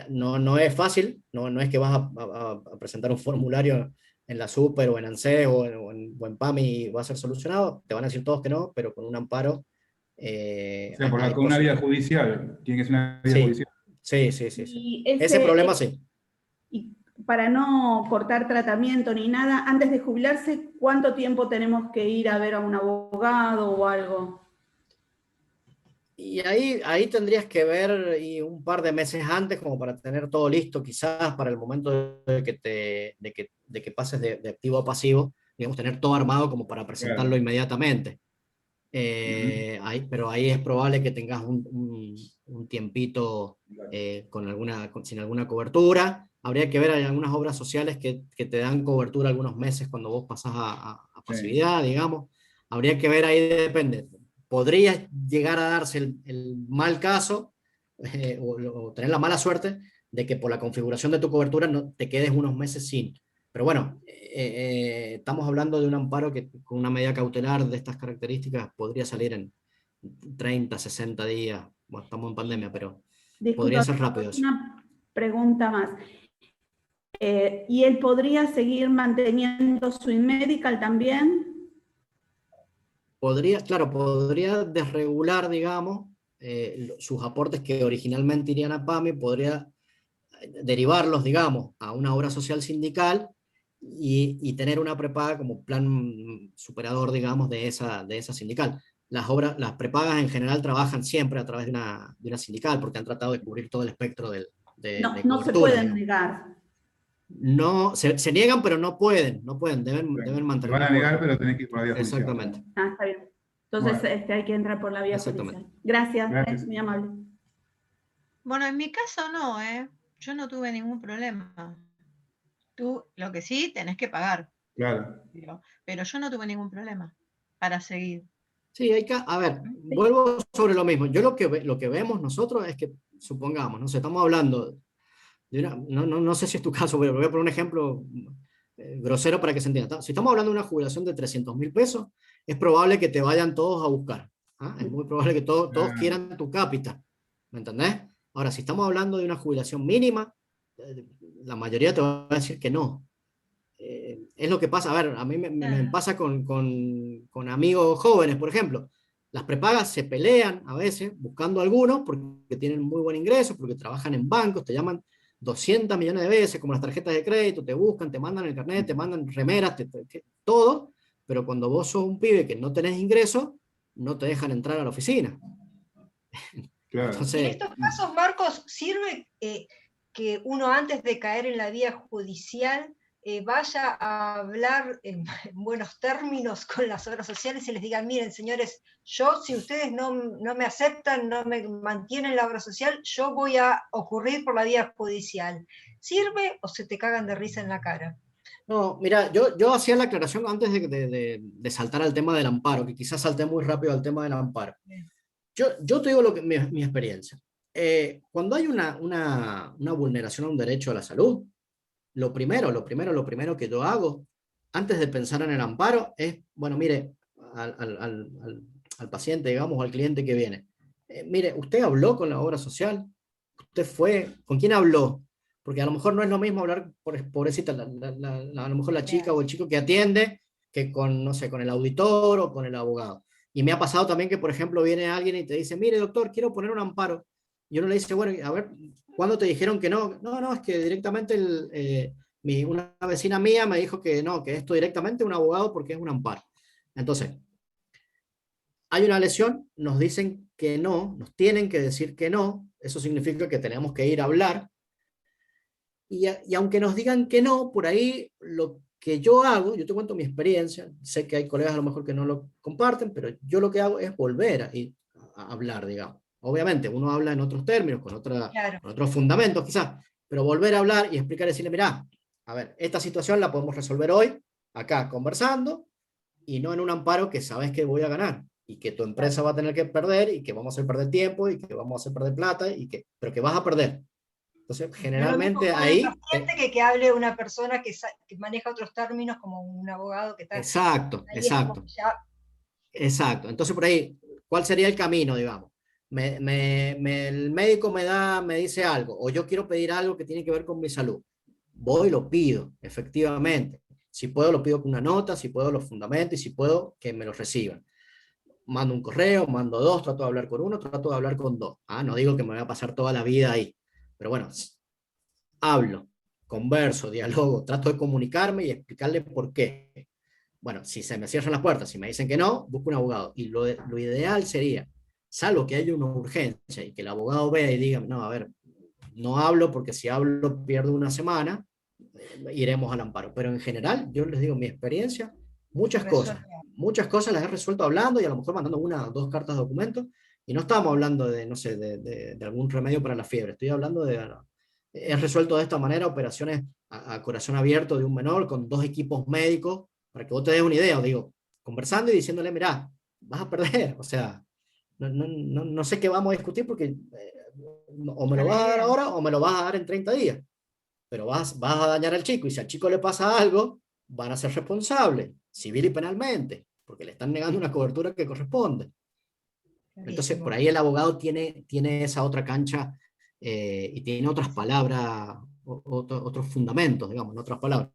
No es fácil, no es que vas a presentar un formulario en la Super o en ANSES o en PAMI y va a ser solucionado. Te van a decir todos que no, pero con un amparo. O sea, con una vía judicial, tiene que ser una vía judicial. Sí. Y Ese problema sí. Y para no cortar tratamiento ni nada, antes de jubilarse, ¿cuánto tiempo tenemos que ir a ver a un abogado o algo? Y ahí tendrías que ver un par de meses antes como para tener todo listo, quizás para el momento de que pases de activo a pasivo, digamos, tener todo armado como para presentarlo Claro. inmediatamente. Pero ahí es probable que tengas un tiempito sin alguna cobertura. Habría que ver, hay algunas obras sociales que te dan cobertura algunos meses cuando vos pasás a pasividad, digamos. Habría que ver, ahí depende. Podría llegar a darse el mal caso o tener la mala suerte de que por la configuración de tu cobertura no te quedes unos meses sin. Pero bueno, estamos hablando de un amparo que con una medida cautelar de estas características podría salir en 30, 60 días. Bueno, estamos en pandemia, pero podría ser rápido eso. Una pregunta más. ¿Y él podría seguir manteniendo su InMedical también? Podría desregular, digamos, sus aportes que originalmente irían a PAMI, podría derivarlos, digamos, a una obra social sindical y tener una prepaga como plan superador, digamos, de esa sindical. Las prepagas en general trabajan siempre a través de una sindical porque han tratado de cubrir todo el espectro de No se pueden negar. No, se niegan, pero no pueden, deben mantener. Te van a negar, pero tenés que ir por la vía judicial. Exactamente. Está bien. Entonces Bueno. hay que entrar por la vía judicial. Gracias. Muy amable. Bueno, en mi caso no, yo no tuve ningún problema. Tú, lo que sí, tenés que pagar. Claro. Pero yo no tuve ningún problema para seguir. Sí, a ver, vuelvo sobre lo mismo. Yo lo que vemos nosotros es que, supongamos, no sé, estamos hablando de no sé si es tu caso, pero voy a poner un ejemplo grosero para que se entienda. Si estamos hablando de una jubilación de 300.000 pesos, es probable que te vayan todos a buscar. Es muy probable que todos quieran tu cápita. ¿Me entendés? Ahora, si estamos hablando de una jubilación mínima, la mayoría te va a decir que no. Es lo que pasa, a ver, a mí me pasa con amigos jóvenes, por ejemplo. Las prepagas se pelean a veces buscando algunos porque tienen muy buen ingreso, porque trabajan en bancos, te llaman 200 millones de veces, como las tarjetas de crédito, te buscan, te mandan el carnet, te mandan remeras, todo, pero cuando vos sos un pibe que no tenés ingreso, no te dejan entrar a la oficina. Claro. Entonces, en estos casos, Marcos, ¿sirve que uno antes de caer en la vía judicial vaya a hablar en buenos términos con las obras sociales y les diga, miren, señores, yo, si ustedes no me aceptan, no me mantienen la obra social, yo voy a ocurrir por la vía judicial? ¿Sirve o se te cagan de risa en la cara? No, mira, yo hacía la aclaración antes de saltar al tema del amparo, que quizás salté muy rápido al tema del amparo. Yo te digo mi experiencia. Cuando hay una vulneración a un derecho a la salud, lo primero que yo hago, antes de pensar en el amparo, es, bueno, mire, al paciente, digamos, o al cliente que viene, mire, ¿usted habló con la obra social? ¿Usted fue? ¿Con quién habló? Porque a lo mejor no es lo mismo hablar, pobrecita, a lo mejor la chica o el chico que atiende, que con, no sé, con el auditor o con el abogado. Y me ha pasado también que, por ejemplo, viene alguien y te dice, mire, doctor, quiero poner un amparo. Y uno le dice, bueno, a ver, ¿cuándo te dijeron que no? No, es que directamente una vecina mía me dijo que no, que esto directamente un abogado porque es un amparo. Entonces, hay una lesión, nos dicen que no, nos tienen que decir que no, eso significa que tenemos que ir a hablar. y aunque nos digan que no, por ahí lo que yo hago, yo te cuento mi experiencia, sé que hay colegas a lo mejor que no lo comparten, pero yo lo que hago es volver a hablar, digamos. Obviamente, uno habla en otros términos, Claro. con otros fundamentos quizás, pero volver a hablar y explicar, decirle, mirá, a ver, esta situación la podemos resolver hoy, acá, conversando, y no en un amparo que sabes que voy a ganar, y que tu empresa va a tener que perder, y que vamos a hacer perder tiempo, y que vamos a hacer perder plata, pero que vas a perder. Entonces, No es lo mismo generalmente con el ahí... paciente que hable una persona que maneja otros términos, como un abogado que está... Exacto, Ahí es como exacto. que ya... Exacto. Entonces, por ahí, ¿cuál sería el camino, digamos? El médico me dice algo, o yo quiero pedir algo que tiene que ver con mi salud. Voy y lo pido, efectivamente. Si puedo, lo pido con una nota, si puedo, los fundamentos, y si puedo, que me los reciban. Mando un correo, mando dos, trato de hablar con uno, trato de hablar con dos. No digo que me voy a pasar toda la vida ahí, pero bueno, hablo, converso, dialogo, trato de comunicarme y explicarle por qué. Bueno, si se me cierran las puertas, si me dicen que no, busco un abogado. Y lo ideal sería, salvo que haya una urgencia y que el abogado vea y diga, no, a ver, no hablo porque si hablo pierdo una semana, iremos al amparo. Pero en general, yo les digo mi experiencia, muchas cosas las he resuelto hablando y a lo mejor mandando una o dos cartas de documento. Y no estamos hablando de, no sé, de algún remedio para la fiebre. Estoy hablando de, he resuelto de esta manera operaciones a corazón abierto de un menor con 2 equipos médicos, para que vos te des una idea, digo, conversando y diciéndole, mirá, vas a perder, o sea, no sé qué vamos a discutir porque o me lo vas a dar ahora o me lo vas a dar en 30 días, pero vas a dañar al chico, y si al chico le pasa algo, van a ser responsables, civil y penalmente, porque le están negando una cobertura que corresponde. Entonces, por ahí el abogado tiene esa otra cancha y tiene otras palabras, otros fundamentos, digamos, en otras palabras.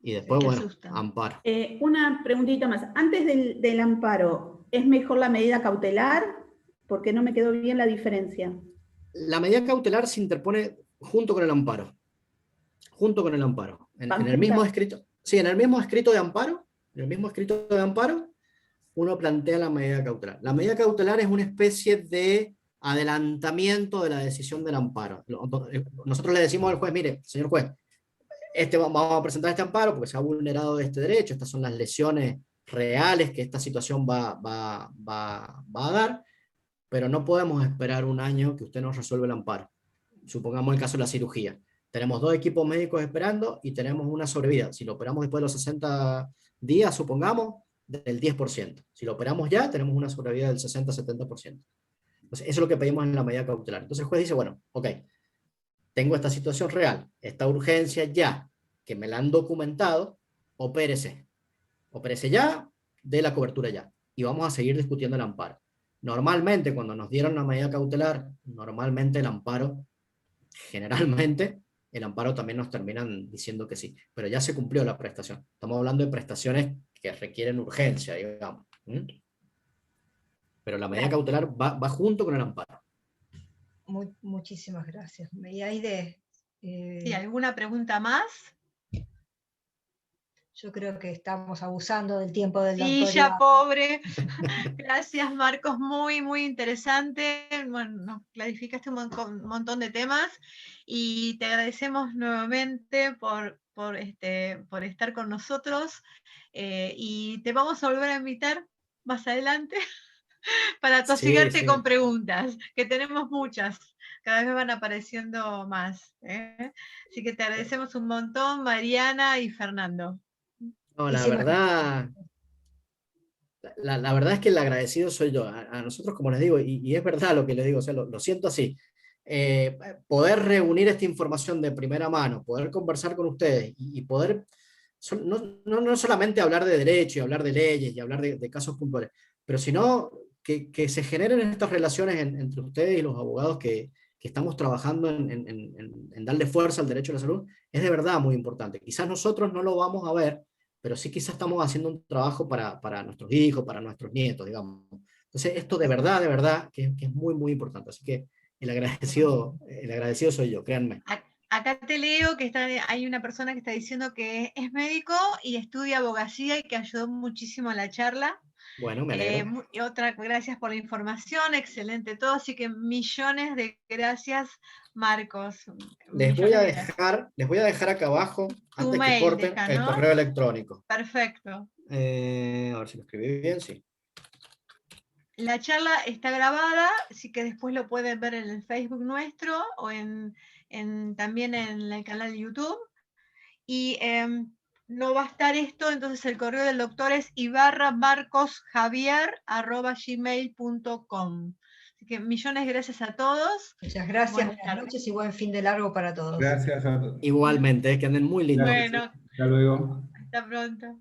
Y después, bueno, amparo. Una preguntita más. Antes del amparo, ¿es mejor la medida cautelar? Porque no me quedó bien la diferencia. La medida cautelar se interpone junto con el amparo. Junto con el amparo. En el mismo escrito. Sí, en el mismo escrito de amparo. En el mismo escrito de amparo, uno plantea la medida cautelar. La medida cautelar es una especie de adelantamiento de la decisión del amparo. Nosotros le decimos al juez, mire, señor juez, vamos a presentar este amparo porque se ha vulnerado este derecho, estas son las lesiones reales que esta situación va a dar, pero no podemos esperar un año que usted nos resuelva el amparo. Supongamos el caso de la cirugía. Tenemos 2 equipos médicos esperando y tenemos una sobrevida. Si lo operamos después de los 60 días, supongamos, del 10%. Si lo operamos ya, tenemos una sobrevida del 60-70%. Entonces, eso es lo que pedimos en la medida cautelar. Entonces el juez dice, bueno, ok, tengo esta situación real, esta urgencia ya, que me la han documentado, opérese ya, dé la cobertura ya, y vamos a seguir discutiendo el amparo. Normalmente, cuando nos dieron la medida cautelar, normalmente el amparo, generalmente, el amparo también nos terminan diciendo que sí, pero ya se cumplió la prestación. Estamos hablando de prestaciones que requieren urgencia, digamos. Pero la medida cautelar va junto con el amparo. Muchísimas gracias. Y ahí ¿Y alguna pregunta más? Yo creo que estamos abusando del tiempo del doctor. Sí, ya pobre. Gracias, Marcos, muy, muy interesante. Bueno, nos clarificaste un montón de temas y te agradecemos nuevamente por estar con nosotros y te vamos a volver a invitar más adelante para tosigarte con preguntas, que tenemos muchas, cada vez van apareciendo más. Así que te agradecemos un montón, Mariana y Fernando. No, la verdad es que el agradecido soy yo. A nosotros, como les digo, y es verdad lo que les digo, o sea, lo siento así. Poder reunir esta información de primera mano, poder conversar con ustedes y poder no solamente hablar de derecho y hablar de leyes y hablar de casos puntuales, pero sino que se generen estas relaciones entre ustedes y los abogados que estamos trabajando en darle fuerza al derecho a la salud, es de verdad muy importante. Quizás nosotros no lo vamos a ver, pero sí quizás estamos haciendo un trabajo para nuestros hijos, para nuestros nietos, digamos. Entonces, esto de verdad, que es muy, muy importante. Así que el agradecido soy yo, créanme. Acá te leo que hay una persona que está diciendo que es médico y estudia abogacía y que ayudó muchísimo a la charla. Bueno, me alegro. Y otra, gracias por la información, excelente todo, así que millones de gracias, Marcos. Les voy a dejar acá abajo, antes que mail, corten, deja, el ¿no? correo electrónico. Perfecto. A ver si lo escribí bien, sí. La charla está grabada, así que después lo pueden ver en el Facebook nuestro o también en el canal de YouTube. Y no va a estar esto, entonces el correo del doctor es ibarramarcosjavier@gmail.com. Así que millones de gracias a todos. Muchas gracias, buenas noches y buen fin de largo para todos. Gracias a todos. Igualmente, que anden muy lindos. Bueno, Hasta luego. hasta pronto.